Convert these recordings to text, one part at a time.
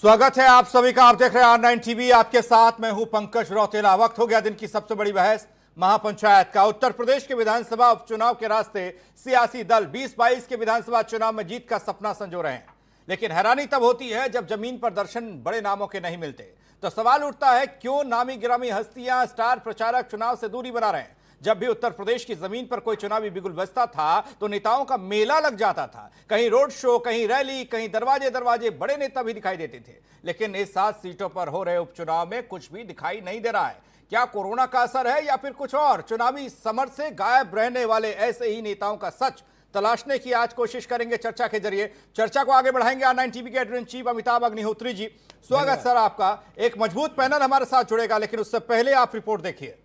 स्वागत है आप सभी का। आप देख रहे हैं R9 टीवी। आपके साथ मैं हूं पंकज रौतेला। वक्त हो गया दिन की सबसे बड़ी बहस महापंचायत का। उत्तर प्रदेश के विधानसभा उपचुनाव के रास्ते सियासी दल 2022 के विधानसभा चुनाव में जीत का सपना संजो रहे हैं, लेकिन हैरानी तब होती है जब जमीन पर दर्शन बड़े नामों के नहीं मिलते। तो सवाल उठता है, क्यों नामी गिरामी हस्तियां, स्टार प्रचारक चुनाव से दूरी बना रहे हैं। जब भी उत्तर प्रदेश की जमीन पर कोई चुनावी बिगुल बजता था तो नेताओं का मेला लग जाता था। कहीं रोड शो, कहीं रैली, कहीं दरवाजे दरवाजे बड़े नेता भी दिखाई देते थे। लेकिन इस 7 सीटों पर हो रहे उपचुनाव में कुछ भी दिखाई नहीं दे रहा है। क्या कोरोना का असर है या फिर कुछ और? चुनावी समर से गायब रहने वाले ऐसे ही नेताओं का सच तलाशने की आज कोशिश करेंगे चर्चा के जरिए। चर्चा को आगे बढ़ाएंगे R9 टीवी के editor in chief Amitabh Agnihotri ji. स्वागत सर आपका। एक मजबूत पैनल हमारे साथ जुड़ेगा, लेकिन उससे पहले आप रिपोर्ट देखिए।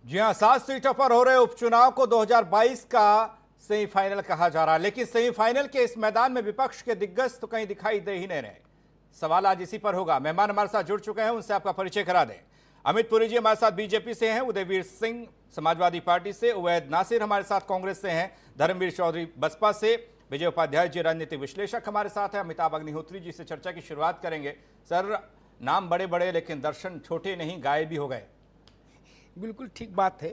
जी हां, 7 सीटों पर हो रहे उपचुनाव को 2022 का सेमीफाइनल कहा जा रहा है, लेकिन सेमीफाइनल के इस मैदान में विपक्ष के दिग्गज तो कहीं दिखाई दे ही नहीं रहे। सवाल आज इसी पर होगा। मेहमान हमारे साथ जुड़ चुके हैं, उनसे आपका परिचय करा दें। अमित पुरी जी हमारे साथ बीजेपी से हैं, उदयवीर सिंह समाजवादी पार्टी से, उवैद नासिर हमारे साथ कांग्रेस से हैं, धर्मवीर चौधरी बसपा से, विजय उपाध्याय जी राजनीतिक विश्लेषक हमारे साथ हैं। अमिताभ अग्निहोत्री जी से चर्चा की शुरुआत करेंगे। सर, नाम बड़े बड़े लेकिन दर्शन छोटे नहीं, गायब भी हो गए। बिल्कुल ठीक बात है।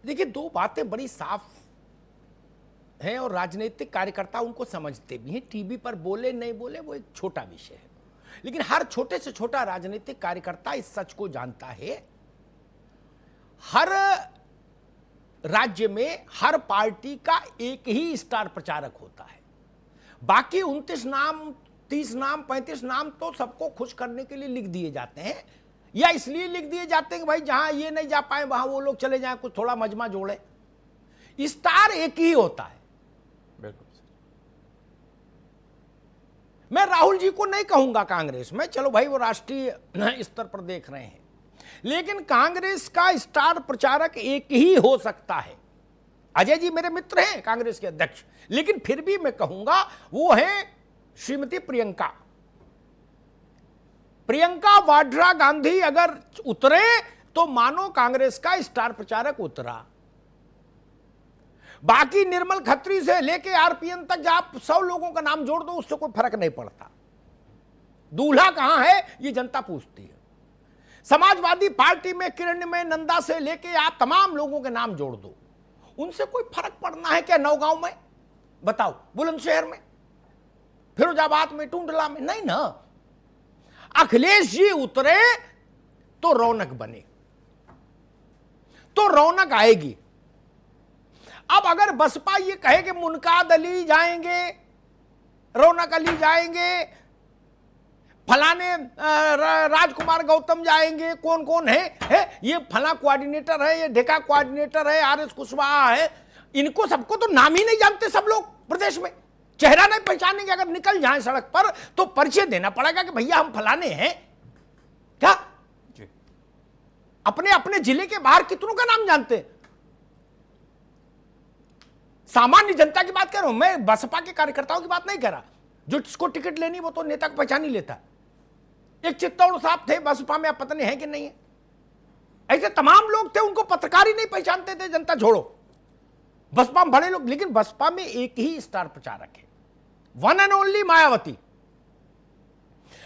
देखिए, दो बातें बड़ी साफ हैं और राजनीतिक कार्यकर्ता उनको समझते भी हैं। टीवी पर बोले नहीं बोले वो एक छोटा विषय है, लेकिन हर छोटे से छोटा राजनीतिक कार्यकर्ता इस सच को जानता है। हर राज्य में हर पार्टी का एक ही स्टार प्रचारक होता है। बाकी 29 नाम, 30 नाम, 35 नाम तो सबको खुश करने के लिए लिख दिए जाते हैं, या इसलिए लिख दिए जाते हैं कि भाई जहां ये नहीं जा पाए वहां वो लोग चले जाएं, कुछ थोड़ा मजमा जोड़े। स्टार एक ही होता है। बिल्कुल। मैं राहुल जी को नहीं कहूंगा कांग्रेस में, चलो भाई वो राष्ट्रीय स्तर पर देख रहे हैं, लेकिन कांग्रेस का स्टार प्रचारक एक ही हो सकता है। अजय जी मेरे मित्र हैं, कांग्रेस के अध्यक्ष, लेकिन फिर भी मैं कहूंगा वो है श्रीमती प्रियंका वाड्रा गांधी। अगर उतरे तो मानो कांग्रेस का स्टार प्रचारक उतरा। बाकी निर्मल खत्री से लेके आरपीएन तक आप 100 लोगों का नाम जोड़ दो, उससे कोई फर्क नहीं पड़ता। दूल्हा कहां है ये जनता पूछती है। समाजवादी पार्टी में किरण में नंदा से लेके आप तमाम लोगों के नाम जोड़ दो, उनसे कोई फर्क पड़ना है क्या? नौगांव में बताओ, बुलंदशहर में, फिरोजाबाद में, टूंडला में? नहीं ना। अखिलेश जी उतरे तो रौनक बने, तो रौनक आएगी। अब अगर बसपा ये कहे कि मुनकाद अली जाएंगे, रौनक अली जाएंगे, फलाने राजकुमार गौतम जाएंगे, कौन कौन है ये फला कोऑर्डिनेटर है, ये ढेका कोऑर्डिनेटर है, RS कुशवाहा है, इनको सबको तो नाम ही नहीं जानते सब लोग प्रदेश में। चेहरा नहीं पहचानेंगे। अगर निकल जाए सड़क पर तो परिचय देना पड़ेगा कि भैया हम फलाने हैं। क्या अपने अपने जिले के बाहर कितनों का नाम जानते हैं? सामान्य जनता की बात कर रहा हूं मैं, बसपा के कार्यकर्ताओं की बात नहीं कर रहा। जो जिसको टिकट लेनी वो तो नेता को पहचान ही लेता। एक चित्तौड़ साहब थे बसपा में, अब पता नहीं है कि नहीं है। ऐसे तमाम लोग थे, उनको पत्रकार ही नहीं पहचानते थे। जनता छोड़ो, बसपा में बड़े लोग, लेकिन बसपा में एक ही स्टार प्रचारक है, one and only Mayawati.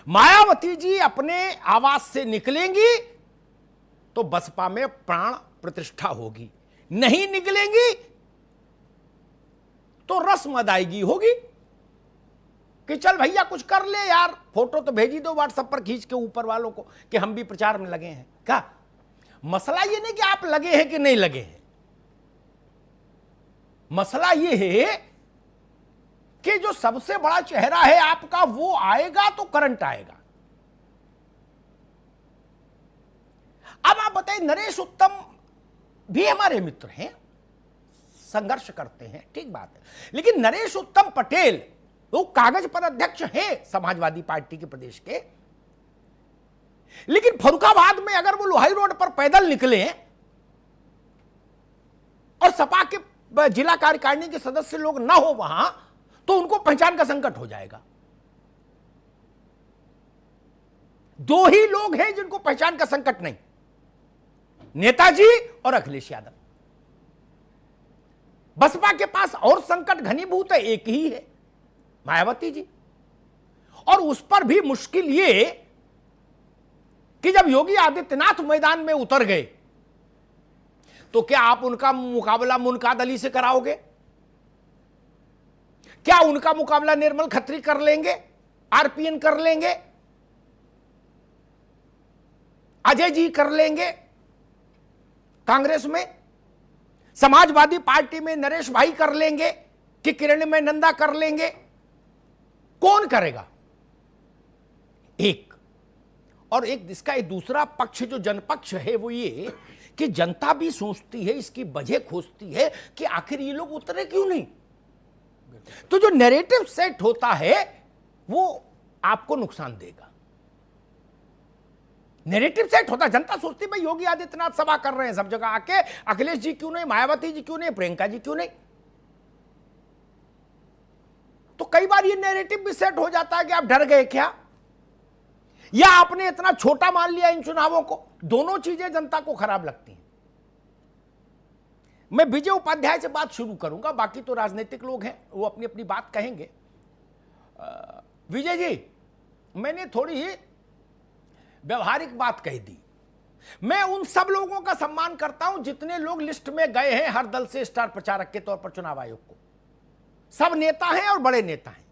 Mayawati ji अपने आवास से निकलेंगी तो बसपा में प्राण प्रतिष्ठा होगी, नहीं निकलेंगी तो रस्म अदायगी होगी कि चल भैया कुछ कर ले यार, फोटो तो भेजी दो व्हाट्सएप पर खींच के ऊपर वालों को कि हम भी प्रचार में लगे हैं। क्या मसला ये नहीं कि आप लगे हैं कि नहीं लगे हैं, मसला ये है कि जो सबसे बड़ा चेहरा है आपका वो आएगा तो करंट आएगा। अब आप बताइए, नरेश उत्तम भी हमारे मित्र हैं, संघर्ष करते हैं, ठीक बात है, लेकिन नरेश उत्तम पटेल वो कागज पर अध्यक्ष हैं समाजवादी पार्टी के प्रदेश के, लेकिन फर्रुखाबाद में अगर वो लोहाई रोड पर पैदल निकले और सपा के जिला कार्यकारिणी के सदस्य लोग ना हो वहां, तो उनको पहचान का संकट हो जाएगा। 2 ही लोग हैं जिनको पहचान का संकट नहीं, नेताजी और अखिलेश यादव। बसपा के पास और संकट घनीभूत है, एक ही है, मायावती जी। और उस पर भी मुश्किल ये कि जब योगी आदित्यनाथ मैदान में उतर गए तो क्या आप उनका मुकाबला मुनकाद अली से कराओगे? क्या उनका मुकाबला निर्मल खत्री कर लेंगे? आरपीएन कर लेंगे? अजय जी कर लेंगे? कांग्रेस में समाजवादी पार्टी में नरेश भाई कर लेंगे कि किरण में नंदा कर लेंगे? कौन करेगा? एक और एक इसका एक दूसरा पक्ष जो जनपक्ष है वो ये कि जनता भी सोचती है, इसकी वजह खोजती है कि आखिर ये लोग उतरे क्यों नहीं। तो जो नैरेटिव सेट होता है वो आपको नुकसान देगा। नैरेटिव सेट होता, जनता सोचती है भाई योगी आदित्यनाथ सभा कर रहे हैं सब जगह आके, अखिलेश जी क्यों नहीं, मायावती जी क्यों नहीं, प्रियंका जी क्यों नहीं। तो कई बार ये नैरेटिव भी सेट हो जाता है कि आप डर गए क्या, या आपने इतना छोटा मान लिया इन चुनावों को। दोनों चीजें जनता को खराब लगती हैं। मैं विजय उपाध्याय से बात शुरू करूंगा, बाकी तो राजनीतिक लोग हैं वो अपनी अपनी बात कहेंगे। विजय जी, मैंने थोड़ी व्यवहारिक बात कह दी। मैं उन सब लोगों का सम्मान करता हूं जितने लोग लिस्ट में गए हैं हर दल से स्टार प्रचारक के तौर पर चुनाव आयोग को। सब नेता हैं और बड़े नेता हैं,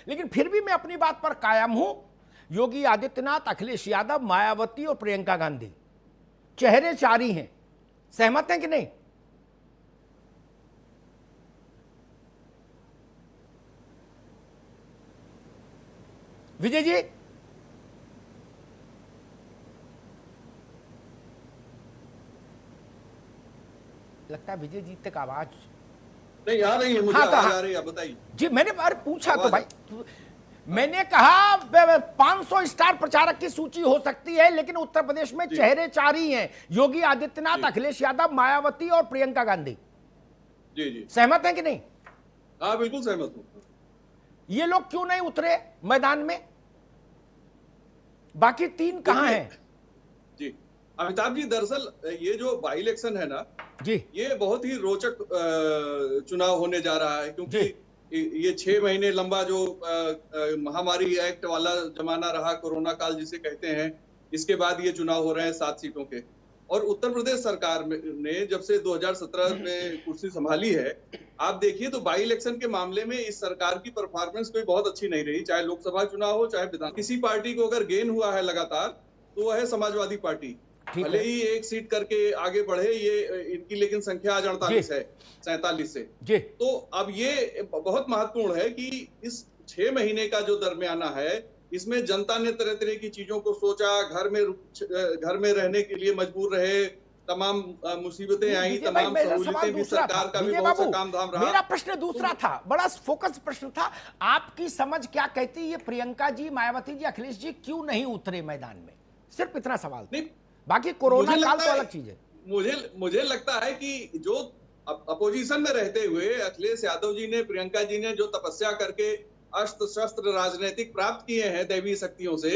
लेकिन फिर भी मैं अपनी बात पर कायम हूं। योगी आदित्यनाथ, अखिलेश यादव, मायावती और प्रियंका गांधी चेहरे चार ही हैं। सहमत हैं कि नहीं? विजय जी, लगता है विजय जी तक आवाज नहीं आ रही है मुझे। हाँ, आ रही है, बताइए जी। मैंने पूछा तो भाई, मैंने कहा 500 स्टार प्रचारक की सूची हो सकती है, लेकिन उत्तर प्रदेश में चेहरे चार ही हैं, योगी आदित्यनाथ, अखिलेश यादव, मायावती और प्रियंका गांधी। जी जी, सहमत हैं कि नहीं? हाँ बिल्कुल सहमत हूँ। ये लोग क्यों नहीं उतरे मैदान में? बाकी तीन कहां हैं? जी अमिताभ जी, दरअसल ये जो बाई इलेक्शन है ना जी, ये बहुत ही रोचक चुनाव होने जा रहा है, क्योंकि ये 6 महीने लंबा जो महामारी एक्ट वाला जमाना रहा, कोरोना काल जिसे कहते हैं, इसके बाद ये चुनाव हो रहे हैं 7 सीटों के। और उत्तर प्रदेश सरकार ने जब से 2017 में कुर्सी संभाली है, आप देखिए तो बाई इलेक्शन के मामले में इस सरकार की परफॉर्मेंस कोई बहुत अच्छी नहीं रही, चाहे लोकसभा चुनाव हो चाहे विधान। किसी पार्टी को अगर गेन हुआ है लगातार तो वह है समाजवादी पार्टी। भले ही 1 सीट करके आगे बढ़े ये इनकी, लेकिन संख्या आज 48 है 47 से जी। तो अब ये बहुत महत्वपूर्ण है कि इस 6 महीने का जो दरमियाना है, इसमें जनता ने तरह तरह की चीजों को सोचा, घर में रहने के लिए मजबूर रहे, तमाम मुसीबतें आई, तमाम सहूलियतें भी, सरकार का भी बहुत सा काम धाम रहा। मेरा प्रश्न दूसरा था, बड़ा फोकस प्रश्न था। आपकी समझ क्या कहती है, प्रियंका जी, मायावती जी, अखिलेश जी क्यों नहीं उतरे मैदान में? सिर्फ इतना सवाल था। बाकी कोरोना काल तो अलग चीज है। मुझे लगता है कि जो अपोजिशन में रहते हुए अखिलेश यादव जी ने, प्रियंका जी ने जो तपस्या करके अस्त्र शस्त्र राजनीतिक प्राप्त किए हैं दैवीय शक्तियों से,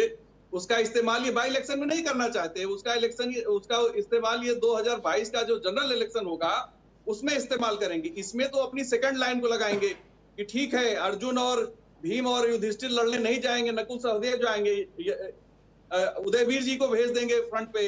उसका इस्तेमाल ये बाई इलेक्शन में नहीं करना चाहते। उसका इस्तेमाल ये 2022 का जो जनरल इलेक्शन होगा उसमें इस्तेमाल करेंगे। इसमें तो अपनी सेकंड लाइन को लगाएंगे कि ठीक है, अर्जुन और भीम और युधिष्ठिर लड़ने नहीं जाएंगे, नकुल सहदेव जाएंगे, उदयवीर जी को भेज देंगे फ्रंट पे,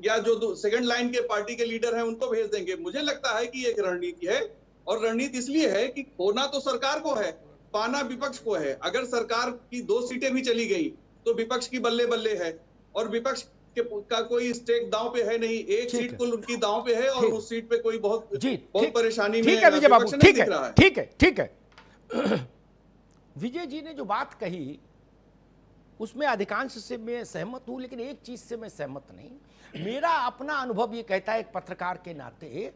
या जो सेकंड लाइन के पार्टी के लीडर हैं उनको भेज देंगे। मुझे लगता है कि एक रणनीति है, और रणनीति इसलिए है कि खोना तो सरकार को है, पाना विपक्ष को है। अगर सरकार की 2 सीटें भी चली गई तो विपक्ष की बल्ले बल्ले है, और विपक्ष का कोई स्टेक दांव पे है नहीं। 1 सीट कुल उनकी दांव पे है, और उस सीट पे कोई बहुत परेशानी में विपक्ष नहीं दिख रहा है। ठीक है। विजय जी ने जो बात कही उसमें अधिकांश से मैं सहमत हूं, लेकिन एक चीज से मैं सहमत नहीं। मेरा अपना अनुभव ये कहता है, एक पत्रकार के नाते,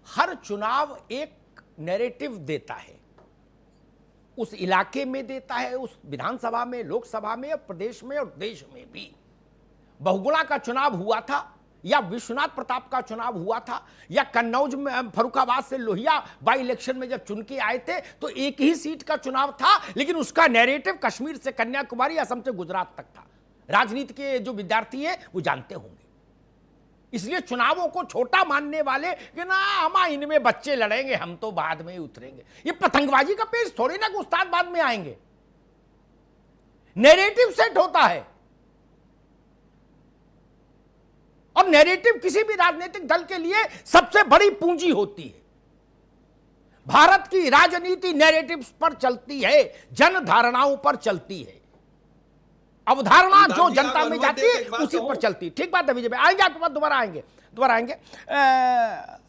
हर चुनाव एक नैरेटिव देता है, उस इलाके में देता है, उस विधानसभा में, लोकसभा में, प्रदेश में और देश में भी। बहुगुणा का चुनाव हुआ था, या विश्वनाथ प्रताप का चुनाव हुआ था, या कन्नौज में फर्रुखाबाद से लोहिया बाई इलेक्शन में जब चुन के आए थे तो एक ही सीट का चुनाव था, लेकिन उसका नैरेटिव कश्मीर से कन्याकुमारी, असम से गुजरात तक था। राजनीति के जो विद्यार्थी हैं वो जानते होंगे। इसलिए चुनावों को छोटा मानने वाले कि ना हम इनमें बच्चे लड़ेंगे, हम तो बाद में ही उतरेंगे, ये पतंगबाजी का पेज थोड़ी ना कि उस्ताद बाद में आएंगे। नैरेटिव सेट होता है और नैरेटिव किसी भी राजनीतिक दल के लिए सबसे बड़ी पूंजी होती है। भारत की राजनीति नैरेटिव्स पर चलती है, जन धारणाओं पर चलती है। अवधारणा जो जनता में जाती है उसी पर चलती है। ठीक बात है विजय भाई, आएंगे आपके पास, दोबारा आएंगे।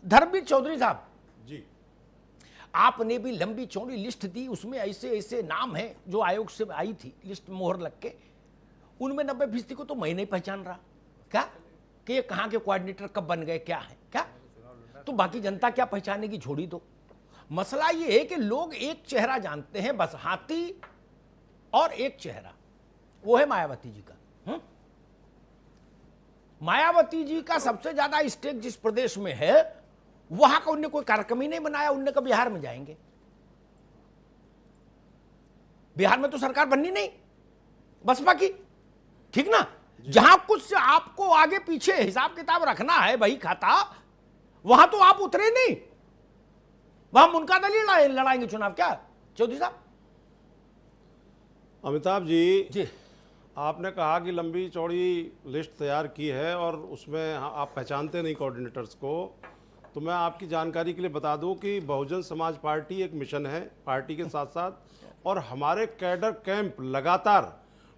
धर्मवीर चौधरी साहब जी, आपने भी लंबी चौड़ी लिस्ट दी, उसमें ऐसे ऐसे नाम हैं जो आयोग से आई थी लिस्ट मोहर लग के, उनमें 90% को तो मैं नहीं पहचान रहा। क्या कि ये कहां के कोऑर्डिनेटर कब बन गए, क्या है क्या, तो बाकी जनता क्या पहचानेगी, छोड़ी दो। मसला ये है कि लोग एक चेहरा जानते हैं बस, हाथी और एक चेहरा, वो है मायावती जी का। मायावती जी का सबसे ज्यादा स्टेक जिस प्रदेश में है वहां का उनने कोई कार्यक्रम ही नहीं बनाया। उनने कहा बिहार में जाएंगे, बिहार में तो सरकार बननी नहीं बसपा की, ठीक ना। जहां कुछ आपको आगे पीछे हिसाब किताब रखना है बही खाता, वहां तो आप उतरे नहीं, वहां उनका दल ही लड़ाएंगे चुनाव। क्या चौधरी साहब? अमिताभ जी, जी आपने कहा कि लंबी चौड़ी लिस्ट तैयार की है और उसमें आप पहचानते नहीं कोऑर्डिनेटर्स को, तो मैं आपकी जानकारी के लिए बता दूं कि बहुजन समाज पार्टी एक मिशन है पार्टी के साथ साथ, और हमारे कैडर कैंप लगातार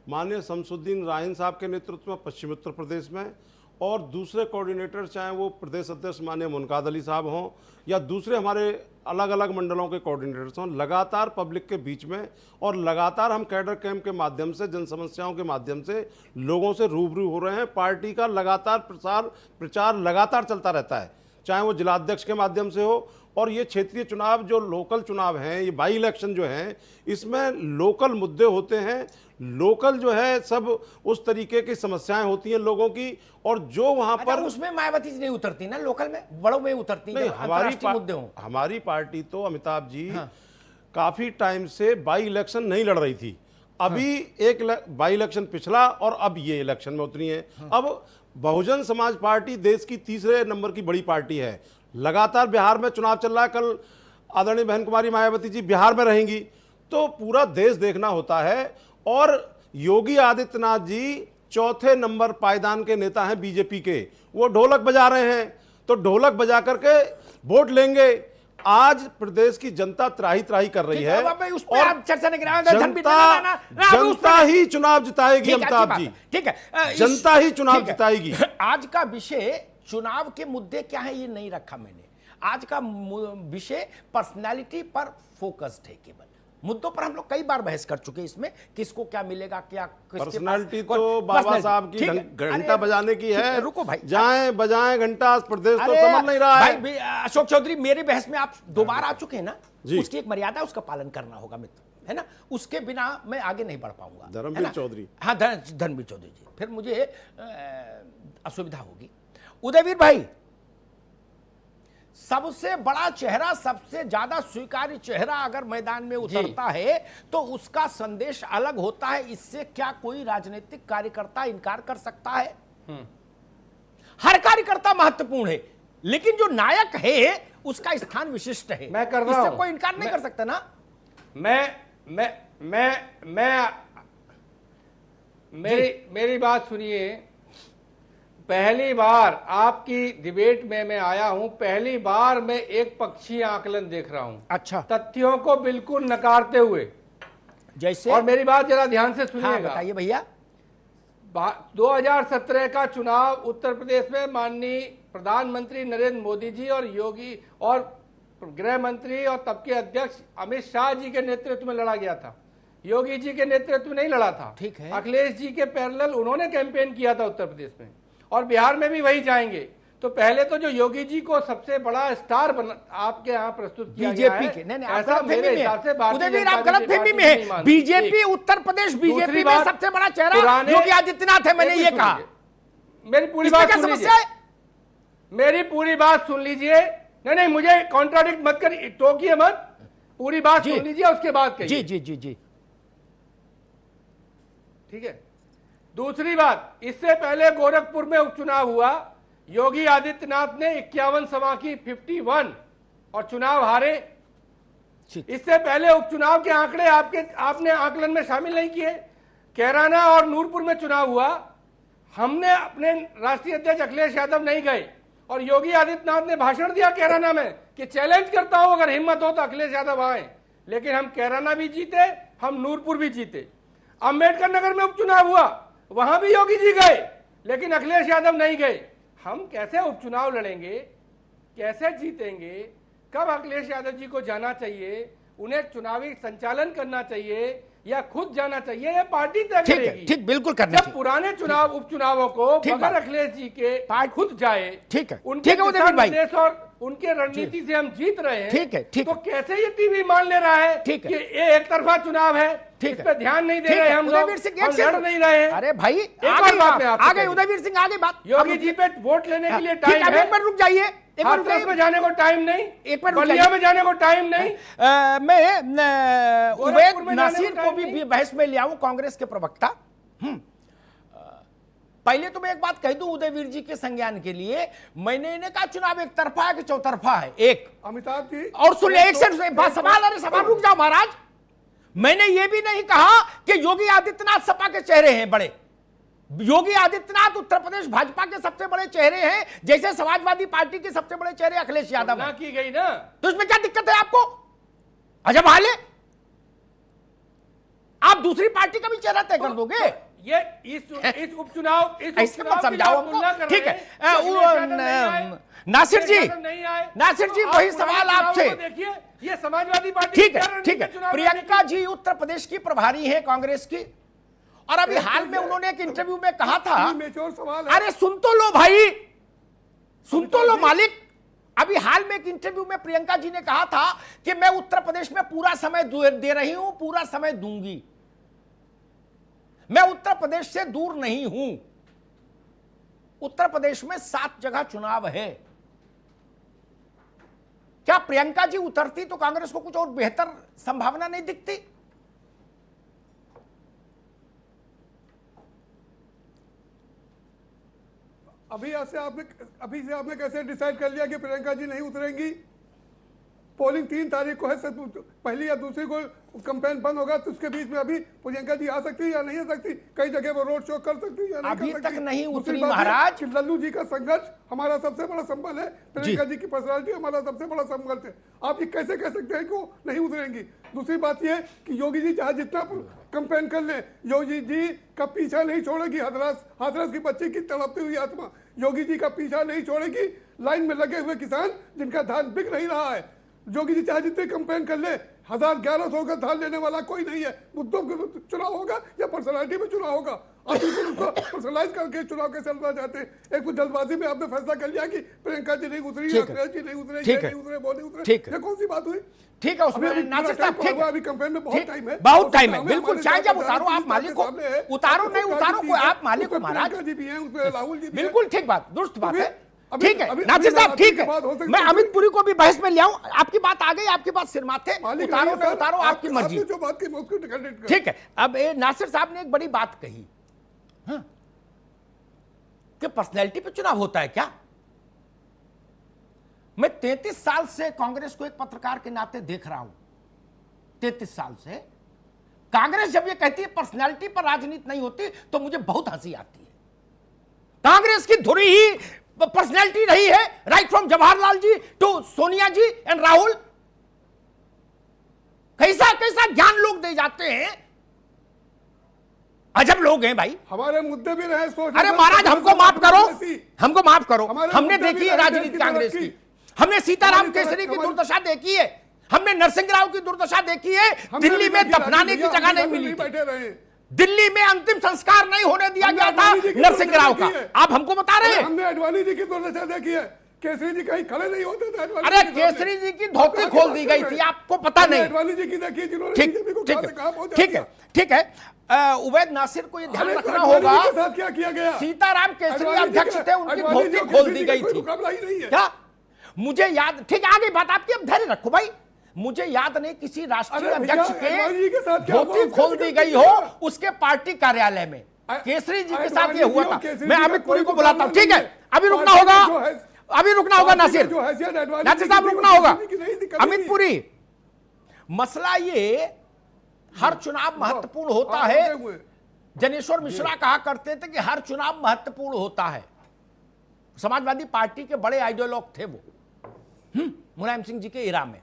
माननीय शमसुद्दीन राहीन साहब के नेतृत्व में पश्चिमी उत्तर प्रदेश में, और दूसरे कोऑर्डिनेटर चाहे वो प्रदेश अध्यक्ष माननीय मुनकाद अली साहब हों या दूसरे हमारे अलग अलग मंडलों के कोऑर्डिनेटर्स हों, लगातार पब्लिक के बीच में और लगातार हम कैडर कैंप के माध्यम से, जन समस्याओं के माध्यम से लोगों से रूबरू हो रहे हैं। पार्टी का लगातार प्रचार लगातार चलता रहता है, चाहे वो जिलाध्यक्ष के माध्यम से हो, और ये क्षेत्रीय चुनाव जो लोकल चुनाव हैं, ये बाई इलेक्शन जो हैं, इसमें लोकल मुद्दे होते हैं, लोकल जो है सब उस तरीके की समस्याएं होती हैं लोगों की, और जो वहां पर उसमें मायावती जी नहीं उतरती ना, लोकल में बड़ों में उतरती नहीं, मुद्दे हों। हमारी पार्टी तो अमिताभ जी काफी टाइम से बाई इलेक्शन नहीं लड़ रही थी। अभी एक बाई इलेक्शन पिछला और अब ये इलेक्शन में उतरी है। अब बहुजन समाज पार्टी देश की तीसरे नंबर की बड़ी पार्टी है, लगातार बिहार में चुनाव चल रहा है, कल आदरणीय बहन कुमारी मायावती जी बिहार में रहेंगी, तो पूरा देश देखना होता है। और योगी आदित्यनाथ जी चौथे नंबर पायदान के नेता हैं बीजेपी के, वो ढोलक बजा रहे हैं, तो ढोलक बजा करके वोट लेंगे। आज प्रदेश की जनता त्राही त्राही कर रही है और जनता ही चुनाव जिताएगी अमिताभ जी, ठीक है, जनता ही चुनाव जिताएगी। आज का विषय चुनाव के मुद्दे क्या है ये नहीं रखा मैंने, आज का विषय पर्सनालिटी पर फोकस्ड है। केवल मुद्दों पर हम लोग कई बार बहस कर चुके हैं, इसमें किसको क्या मिलेगा, क्या पर्सनालिटी तो बाबा साहब की घंटा बजाने की है। रुको भाई, जाएं बजाएं घंटा, प्रदेश तो समझ नहीं रहा है। भाई अशोक चौधरी, मेरे बहस में आप दोबारा आ चुके हैं ना, उसकी एक मर्यादा, उसका पालन करना होगा मित्र, है ना, उसके बिना मैं आगे नहीं बढ़ पाऊंगा। धर्मवीर चौधरी, हाँ धर्मवीर चौधरी जी, फिर मुझे असुविधा होगी। उदयवीर भाई, सबसे बड़ा चेहरा, सबसे ज्यादा स्वीकार्य चेहरा अगर मैदान में उतरता है तो उसका संदेश अलग होता है। इससे क्या कोई राजनीतिक कार्यकर्ता इनकार कर सकता है? हर कार्यकर्ता महत्वपूर्ण है, लेकिन जो नायक है उसका स्थान विशिष्ट है। मैं कर रहा हूं, इससे कोई इनकार नहीं कर सकता ना। मेरी बात सुनिए। पहली बार आपकी डिबेट में मैं आया हूं, पहली बार मैं एक पक्षीय आकलन देख रहा हूं। अच्छा, तथ्यों को बिल्कुल नकारते हुए, जैसे, और मेरी बात जरा ध्यान से सुनिएगा। हाँ, बताइए भैया। 2017 का चुनाव उत्तर प्रदेश में माननीय प्रधानमंत्री नरेंद्र मोदी जी और योगी और गृह मंत्री और तब के अध्यक्ष अमित शाह जी के नेतृत्व में लड़ा गया था, योगी जी के नेतृत्व में नहीं लड़ा था। ठीक है, अखिलेश जी के पैरेलल उन्होंने कैंपेन किया था उत्तर प्रदेश में, और बिहार में भी वही जाएंगे। तो पहले तो जो योगी जी को सबसे बड़ा स्टार आपके यहाँ प्रस्तुत किया गया है, बीजेपी के, ऐसा मेरे हिसाब से आप गलतफहमी में है। बीजेपी उत्तर प्रदेश, बीजेपी में सबसे बड़ा चेहरा योगी आदित्यनाथ है, मैंने ये कहा। मेरी पूरी बात सुन लीजिए, मेरी पूरी बात सुन लीजिए। नहीं, मुझे कॉन्ट्राडिक्ट मत कर, टोकिए मत, पूरी बात सुन लीजिए, उसके बाद कहिए। जी, ठीक है। दूसरी बात, इससे पहले गोरखपुर में उपचुनाव हुआ, योगी आदित्यनाथ ने 51 सभा की 51 और चुनाव हारे। इससे पहले उपचुनाव के आंकड़े आपने आकलन में शामिल नहीं किए। कैराना और नूरपुर में चुनाव हुआ, हमने अपने राष्ट्रीय अध्यक्ष अखिलेश यादव नहीं गए और योगी आदित्यनाथ ने भाषण दिया कैराना में कि चैलेंज करता हूं, अगर हिम्मत हो तो अखिलेश यादव आए। लेकिन हम कैराना भी जीते, हम नूरपुर भी जीते। अंबेडकर नगर में उपचुनाव हुआ, वहां भी योगी जी गए, लेकिन अखिलेश यादव नहीं गए। हम कैसे उपचुनाव लड़ेंगे, कैसे जीतेंगे, कब अखिलेश यादव जी को जाना चाहिए, उन्हें चुनावी संचालन करना चाहिए या खुद जाना चाहिए, ये पार्टी तय करेगी। ठीक, बिल्कुल करना जब चाहिए। पुराने चुनाव उपचुनावों को बगैर अखिलेश जी के खुद जाए, ठीक है, उनके ठीक है उदयवीर भाई, निर्देश और उनके रणनीति से हम जीत रहे हैं। ठीक है, ठीक तो है। कैसे ये टीवी मान ले रहा है ठीक है। कि ये एक तरफा चुनाव है, ठीक इस है। पे ध्यान नहीं दे ठीक रहे है, हम लोग, उदयवीर सिंह, एक हम लड़ सेकंड। नहीं रहे हैं। अरे भाई एक और बात मैं आपसे आगे कहूं। उदयवीर सिंह आगे बात। योगी जी पे वोट लेने के लिए ठीक टाइम है, है, एक मिनट रुक जाइए, एक मिनट रुक हाथरस में जाइए। जाने को टाइम नहीं, एक मिनट रुक बलिया जाइए। में जाने को टाइम नहीं। मैं गोरखपुर उवैद में जाने नासिर को को टाइम भी बहस में ले आऊं, कांग्रेस के प्रवक्ता। पहले तो मैं एक बात कह दूं उदयवीर जी के संज्ञान के लिए, मैंने इन्हें कहा चुनाव एक तरफा है कि चौतरफा है? एक। अमिताभ जी और सुन ले, एक से सवाल, अरे सवाल रुक जाओ महाराज। मैंने ये भी नहीं कहा कि योगी आदित्यनाथ सपा के चेहरे हैं बड़े। योगी आदित्यनाथ उत्तर प्रदेश भाजपा के सबसे बड़े चेहरे हैं, जैसे समाजवादी पार्टी के सबसे बड़े चेहरे अखिलेश यादव हैं। की गई ना, तो इसमें क्या दिक्कत है आपको? अजब हाल है, आप दूसरी पार्टी का भी चेहरा तय कर दोगे। ये इस उपचुनाव ऐसे मत समझाओ हमको। ठीक है, नासिर जी, नासिर जी वही सवाल आपसे। देखिए, ये समाजवादी पार्टी ठीक है, ठीक है। प्रियंका जी उत्तर प्रदेश की प्रभारी है कांग्रेस की, और अभी हाल में उन्होंने एक इंटरव्यू में कहा था, अरे सुन तो लो भाई, सुन तो लो मालिक। अभी हाल में एक इंटरव्यू में प्रियंका जी ने कहा था कि मैं उत्तर प्रदेश में पूरा समय दे रही हूं, पूरा समय दूंगी, मैं उत्तर प्रदेश से दूर नहीं हूं। उत्तर प्रदेश में 7 जगह चुनाव है। क्या प्रियंका जी उतरती तो कांग्रेस को कुछ और बेहतर संभावना नहीं दिखती? अभी से आपने कैसे डिसाइड कर लिया कि प्रियंका जी नहीं उतरेंगी? पोलिंग 3 तारीख को है, पहली या दूसरी को कैंपेन बंद होगा, तो उसके बीच में अभी प्रियंका जी आ सकती है या नहीं आ सकती? कई जगह वो रोड शो कर सकती है या नहीं अभी कर सकती? तक नहीं दूसरी उतरी बात महाराज। कि लल्लू जी का संघर्ष हमारा सबसे बड़ा संबल है, प्रियंका जी की पर्सनालिटी हमारा सबसे बड़ा संघर्ष है। आप ये कैसे कह सकते हैं कि वो नहीं उतरेंगी? दूसरी बात यह कि योगी जी चाहे जितना कैंपेन कर ले, योगी जी का पीछा नहीं छोड़ेगी हाथरस की बच्ची की तड़पती हुई आत्मा। योगी जी का पीछा नहीं छोड़ेगी लाइन में लगे हुए किसान जिनका धान बिक नहीं रहा है। योगी जी चाहे जितने कंपेन कर ले, 1100 का धान लेने वाला कोई नहीं है। मुद्दों पे चुनाव होगा या पर्सनालिटी में चुनाव होगा? आप बिल्कुल उसको पर्सनलाइज करके चुनाव कैसे लड़ना चाहते हैं? एक तो जल्दबाजी में आपने फैसला कर लिया कि प्रियंका जी नहीं उतरी, अखिलेश जी नहीं उतरे, ये नहीं उतरे, वो नहीं उतरे। ये कौन सी बात हुई? ठीक है, उसमें नासिर साहब ठीक है, अभी कंपेन में बहुत टाइम है, बहुत टाइम है, बिल्कुल। चाहे जब उतारो आप मालिक को, उतारो नहीं उतारो कोई आप मालिक को महाराज, जी भी हैं उसमें, राहुल जी बिल्कुल ठीक बात, दुरुस्त बात है। अभी- ठीक है अभी- नासिर अभी साहब, ठीक बात हो है। सकती मैं है। अमित पुरी को भी बहस में ले आऊं, आपकी बात आ गई, आपकी बात सिर माथे, मालिक उतारो नहीं है नहीं सर, उतारो आपकी मर्जी। आपने जो बात की मैं उसको डिफेंड कर। ठीक है, अब नासिर साहब ने एक बड़ी बात कही, हाँ, कि पर्सनैलिटी पे चुनाव होता है क्या? मैं 33 साल से कांग्रेस को एक पत्रकार के नाते देख रहा हूं। 33 साल से कांग्रेस जब ये कहती है पर्सनैलिटी पर राजनीति नहीं होती, तो मुझे बहुत हंसी आती है। कांग्रेस की धुरी ही पर्सनैलिटी रही है, right from Jawaharlal ji to Sonia ji and Rahul. कैसा कैसा ज्ञान लोग दे जाते हैं, अजब लोग हैं भाई। हमारे मुद्दे भी रहे सोच। अरे महाराज हमको माफ करो, हमको माफ करो। हमारे हमने मुद्दे देखी भी है रहे राजनीति की कांग्रेस तरफ की, की। हमने सीताराम हमारी केसरी की तरफ- दुर्दशा देखी है, हमने नरसिंह राव की दुर्दशा देखी है। हमने दिल्ली भी में देखी, दफनाने की राजनीति जगह नहीं हम मिली थी। बैठे रहे। दिल्ली में अंतिम संस्कार नहीं होने दिया हमने गया था अडवाणी जी की नरसिंह राव का। दुर्दशा देखी है। आप हमको बता रहे हैं? हमने अडवाणी जी की दुर्दशा देखी है, केसरी जी कहीं खड़े नहीं होते थे अडवाणी अरे जी के सामने। केसरी जी की धोती खोल दी गई थी, आपको पता हमने नहीं। अडवाणी जी की देखी जिन्होंने ठीक बीजेपी को ठीक कहां से कहां पहुंचा ठीक दिया। है ठीक है। उवैद नासिर को यह ध्यान अरे रखना अडवाणी होगा, जी के साथ क्या किया गया? सीताराम केसरी अडवाणी जी अध्यक्ष के- थे, उनकी अडवाणी जी धोती और खोल केसरी दी जी गई कोई थी। मुकाबला ही नहीं है। क्या मुझे याद, ठीक है आगे बात आपकी, अब धैर्य रखो भाई। मुझे याद नहीं किसी राष्ट्रीय अरे भैया, अध्यक्ष अडवाणी जी के साथ के क्या हुआ? धोती उसका खोल जिक्र दी गई क्यों हो किया? उसके पार्टी कार्यालय में। केसरी जी के साथ ये हुआ था। केसरी मैं जी का अमित पुरी कोई को बुलाता हूं, ठीक है? मुकाबला अभी रुकना पार्टी में जो होगा, है- अभी रुकना होगा नासिर, जो हैसियत एडवाइजरी नासिर साहब की थी, रुकना वो होगा। किसी की नहीं थी, कभी अमित नहीं। पुरी, मसला ये हर चुनाव महत्वपूर्ण होता है। होते हुए। जनेश्वर मिश्रा कहा करते थे कि हर चुनाव महत्वपूर्ण होता है। समाजवादी पार्टी के बड़े आइडियोलॉग थे वो, मुलायम सिंह जी के इरा में।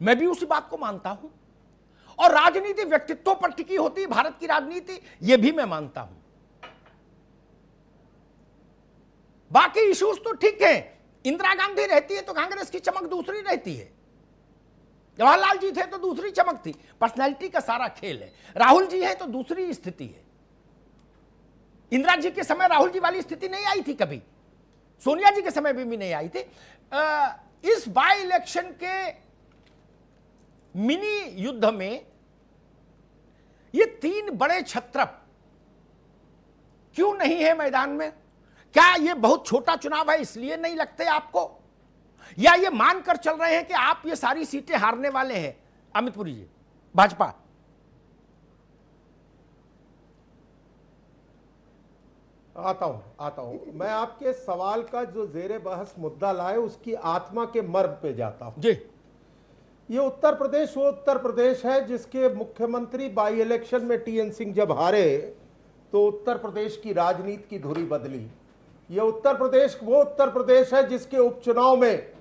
मैं भी उसी बात को मानता हूं, और राजनीति व्यक्तित्व पर टिकी होती है, भारत की राजनीति, यह भी मैं मानता हूं। बाकी इश्यूज तो ठीक है। इंदिरा गांधी रहती है तो कांग्रेस की चमक दूसरी रहती है, जवाहरलाल जी थे तो दूसरी चमक थी। पर्सनैलिटी का सारा खेल है। राहुल जी है तो दूसरी स्थिति है। इंदिरा जी के समय राहुल जी वाली स्थिति नहीं आई थी कभी, सोनिया जी के समय भी नहीं आई थी। इस बाई इलेक्शन के मिनी युद्ध में ये तीन बड़े छत्रप क्यों नहीं है मैदान में? क्या ये बहुत छोटा चुनाव है इसलिए नहीं लगते आपको, या ये मानकर चल रहे हैं कि आप ये सारी सीटें हारने वाले हैं? अमित पुरी जी, भाजपा। आता हूं मैं आपके सवाल का जो जेरे बहस मुद्दा लाए उसकी आत्मा के मर्म पे जाता हूं। जी, ये उत्तर प्रदेश वो उत्तर प्रदेश है जिसके मुख्यमंत्री बाई इलेक्शन में टीएन सिंह जब हारे तो उत्तर प्रदेश की राजनीति की धुरी बदली। ये उत्तर प्रदेश वो उत्तर प्रदेश है जिसके उपचुनाव में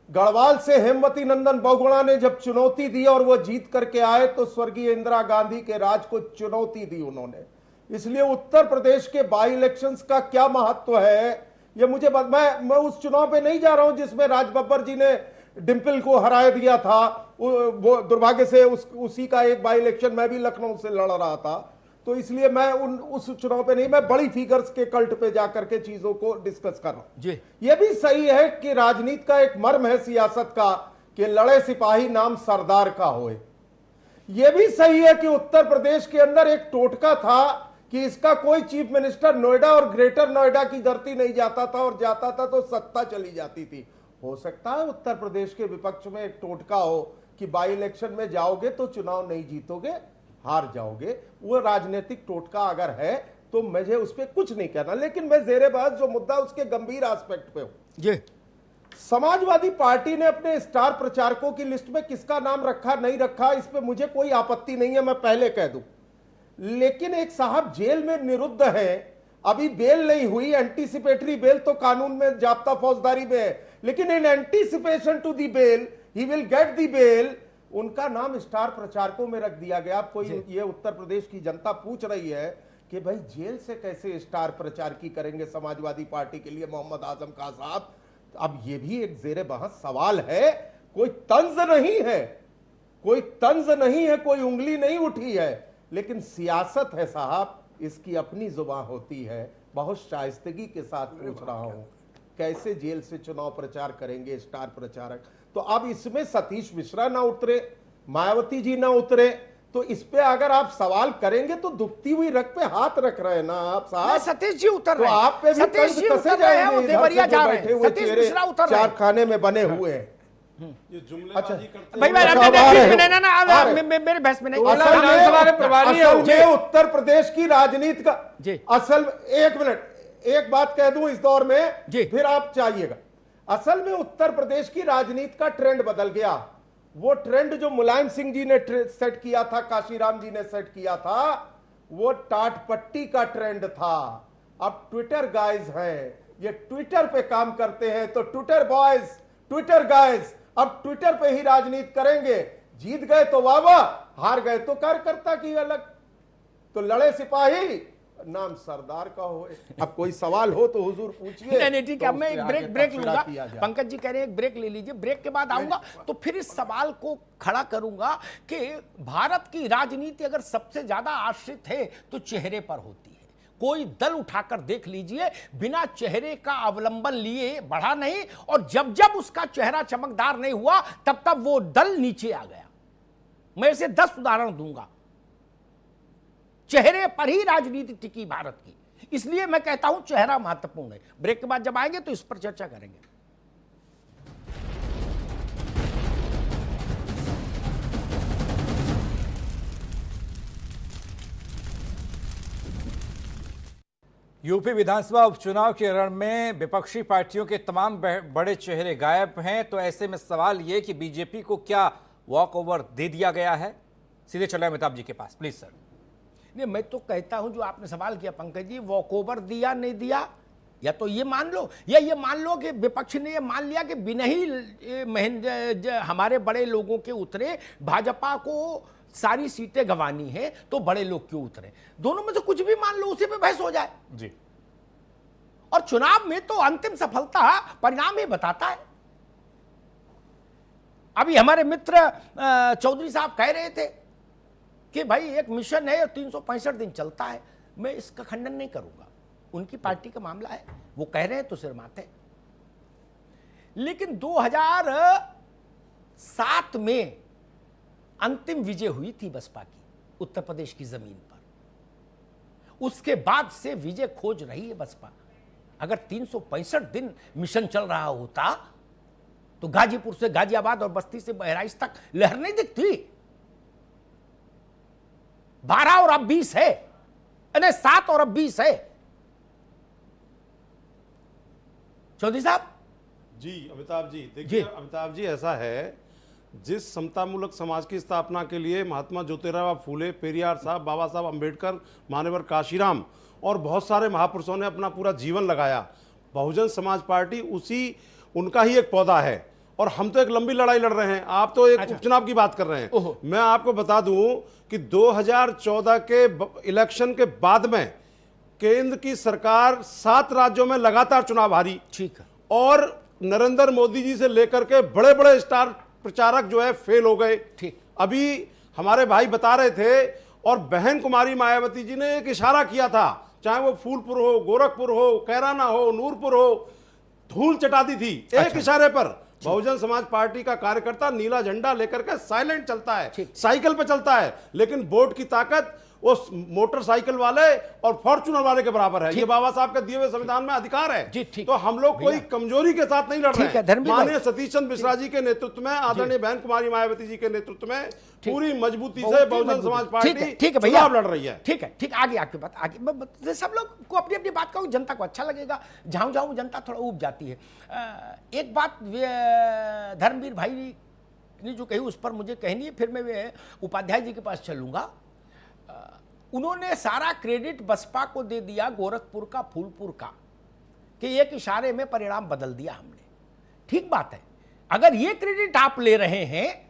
गढ़वाल से हेमवती नंदन बहुगुणा ने जब चुनौती दी और वो जीत करके आए तो स्वर्गीय इंदिरा गांधी के राज को चुनौती दी उन्होंने। इसलिए उत्तर प्रदेश के बाई इलेक्शंस का क्या महत्व है ये मुझे मैं उस चुनाव पे नहीं जा रहा हूं जिसमें राज बब्बर जी ने डिम्पल को हरा दिया था। वो दुर्भाग्य से उसी का एक बाई इलेक्शन मैं भी लखनऊ से लड़ रहा था, तो इसलिए मैं उस चुनाव पे नहीं, मैं बड़ी फिगर्स के कल्ट पे जाकर के चीजों को डिस्कस कर रहा हूं। जी, ये भी सही है कि राजनीति का एक मर्म है सियासत का कि लड़े सिपाही नाम सरदार का होए। यह भी सही है कि उत्तर प्रदेश के अंदर एक टोटका था कि इसका कोई चीफ मिनिस्टर नोएडा और ग्रेटर नोएडा की धरती नहीं जाता था, और जाता था तो सत्ता चली जाती थी। हो सकता है उत्तर प्रदेश के विपक्ष में एक टोटका हो कि बाई इलेक्शन में जाओगे तो चुनाव नहीं जीतोगे, हार जाओगे। वो राजनीतिक टोटका अगर है तो मुझे उस पर कुछ नहीं कहना, लेकिन मैं जेरे बहस जो मुद्दा उसके गंभीर एस्पेक्ट पे हूं। जी, समाजवादी पार्टी ने अपने स्टार प्रचारकों की लिस्ट में किसका नाम रखा नहीं रखा इस पे मुझे कोई आपत्ति नहीं है, मैं पहले कह दूं। लेकिन एक साहब जेल में निरुद्ध है, अभी बेल नहीं हुई, एंटीसिपेटरी बेल तो कानून में जाब्ता फौजदारी में है, लेकिन in anticipation to the bail he will get the bail, उनका नाम स्टार प्रचारकों में रख दिया गया। अब कोई ये उत्तर प्रदेश की जनता पूछ रही है कि भाई जेल से कैसे स्टार प्रचार की करेंगे समाजवादी पार्टी के लिए मोहम्मद आजम खान साहब। अब ये भी एक जेरे बहस सवाल है। कोई तंज नहीं है, कोई तंज नहीं है, कोई उंगली नहीं उठी है, लेकिन सियासत है साहब, इसकी अपनी जुबान होती है। बहुत शाइस्तगी के साथ पूछ रहा हूं, कैसे जेल से चुनाव प्रचार करेंगे स्टार प्रचारक? तो अब इसमें सतीश मिश्रा ना उतरे, मायावती जी ना उतरे, तो इस पे अगर आप सवाल करेंगे तो दुखती हुई रग पे हाथ रख रहे हैं ना आप साहब। सतीश जी उतर तो रहे हैं, आप पे भी सतीश तंज जी कसे उतर रहे हैं, वो जाएंगे? देवरिया इधर से जा जो रहे बैठे हैं, हुए सतीश चेहरे मिश्रा उतर रहे हैं। चार खाने में बने हुए हैं। ये जुमलेबाजी करते भाई हैं। भाई, अच्छा, आ रहे हो। मेरे बहस में नहीं। असल विधानसभा के प्रभारी है वो। में उत्तर प्रदेश की राजनीति का जी। असल एक मिनट, एक बात कह दूं इस दौर में, जी। फिर आप चाहिएगा। असल में उत्तर प्रदेश की राजनीति का ट्रेंड बदल गया। वो ट्रेंड जो मुलायम सिंह जी ने सेट किया था, काशीराम जी ने सेट किया था, वो टाट पट्टी का ट्रेंड था। अब ट्विटर गाइज हैं, ये ट्विटर पे काम करते हैं, तो ट्विटर बॉयज, ट्विटर गाइज अब ट्विटर पे ही राजनीति करेंगे। जीत गए तो वाह वाह, हार गए तो कार्यकर्ता की अलग। तो लड़े सिपाही नाम सरदार का हो। अब कोई सवाल हो तो हुजूर पूछिए। नहीं ठीक है, अब मैं एक ब्रेक लूंगा। पंकज जी कह रहे हैं एक ब्रेक ले लीजिए, ब्रेक के बाद आऊंगा तो फिर इस सवाल को खड़ा करूंगा कि भारत की राजनीति अगर सबसे ज्यादा आश्रित है तो चेहरे पर होती है। कोई दल उठाकर देख लीजिए, बिना चेहरे का अवलंबन लिए बढ़ा नहीं, और जब जब उसका चेहरा चमकदार नहीं हुआ तब तब वो दल नीचे आ गया। मैं इसे 10 उदाहरण दूंगा। चेहरे पर ही राजनीति टिकी भारत की, इसलिए मैं कहता हूं चेहरा महत्वपूर्ण है। ब्रेक के बाद जब आएंगे तो इस पर चर्चा करेंगे। यूपी विधानसभा उपचुनाव के रण में विपक्षी पार्टियों के तमाम बड़े चेहरे गायब हैं, तो ऐसे में सवाल ये कि बीजेपी को क्या वॉक ओवर दे दिया गया है? सीधे चले अमिताभ जी के पास, प्लीज सर। नहीं, मैं तो कहता हूं जो आपने सवाल किया पंकज जी, वॉक ओवर दिया नहीं दिया, या तो ये मान लो या ये मान लो कि विपक्ष ने ये मान लिया कि बिना ही हमारे बड़े लोगों के उतरे, भाजपा को सारी सीटें गंवानी है तो बड़े लोग क्यों उतरे। दोनों में से कुछ भी मान लो, उसी पे बहस हो जाए जी। और चुनाव में तो अंतिम सफलता परिणाम ही बताता है। अभी हमारे मित्र चौधरी साहब कह रहे थे कि भाई एक मिशन है और 365 दिन चलता है। मैं इसका खंडन नहीं करूंगा, उनकी पार्टी का मामला है, वो कह रहे हैं तो सिर माथे। लेकिन 2007 में अंतिम विजय हुई थी बसपा की उत्तर प्रदेश की जमीन पर, उसके बाद से विजय खोज रही है बसपा। अगर 365 दिन मिशन चल रहा होता तो गाजीपुर से गाजियाबाद और बस्ती से बहराइच तक लहर नहीं दिखती। 12 और अब 20 है, 7 और अब 20 है। चौधरी साहब जी, अमिताभ जी देखिए, अमिताभ जी ऐसा है, जिस समतामूलक समाज की स्थापना के लिए महात्मा ज्योतिराव फूले, पेरियार साहब, बाबा साहब अंबेडकर, मान्यवर काशीराम और बहुत सारे महापुरुषों ने अपना पूरा जीवन लगाया, बहुजन समाज पार्टी उनका ही एक पौधा है। और हम तो एक लंबी लड़ाई लड़ रहे हैं, आप तो एक उपचुनाव की बात कर रहे हैं। मैं आपको बता दूं कि 2014 के इलेक्शन के बाद में केंद्र की सरकार 7 राज्यों में लगातार चुनाव हारी। ठीक है। और नरेंद्र मोदी जी से लेकर के बड़े बड़े स्टार प्रचारक जो है फेल हो गए। ठीक। अभी हमारे भाई बता रहे थे, और बहन कुमारी मायावती जी ने एक इशारा किया था, चाहे वो फूलपुर हो, गोरखपुर हो, कैराना हो, नूरपुर हो, धूल चटा दी थी एक इशारे पर। बहुजन समाज पार्टी का कार्यकर्ता नीला झंडा लेकर के साइलेंट चलता है, साइकिल पे चलता है, लेकिन वोट की ताकत उस मोटरसाइकिल वाले और फॉर्च्यूनर वाले के बराबर है। ये बाबा साहब के दिए हुए संविधान में अधिकार है। जी, तो हम लोग कोई कमजोरी के साथ नहीं लड़ रहे हैं। माननीय सतीश चंद्र मिश्रा जी के नेतृत्व में, आदरणीय बहन कुमारी मायावती जी के नेतृत्व में पूरी मजबूती से बहुजन समाज पार्टी चुनाव लड़ रही है। ठीक है, ठीक। आगे आपकी बात, आगे सब लोग को अपनी अपनी बात कहो, जनता को अच्छा लगेगा। जाऊं जनता थोड़ा ऊब जाती है। एक बात धर्मवीर भाई ने जो कही उस पर मुझे कहनी है, फिर मैं उपाध्याय जी के पास चलूंगा। उन्होंने सारा क्रेडिट बसपा को दे दिया, गोरखपुर का, फूलपुर का, कि एक इशारे में परिणाम बदल दिया हमने। ठीक बात है, अगर ये क्रेडिट आप ले रहे हैं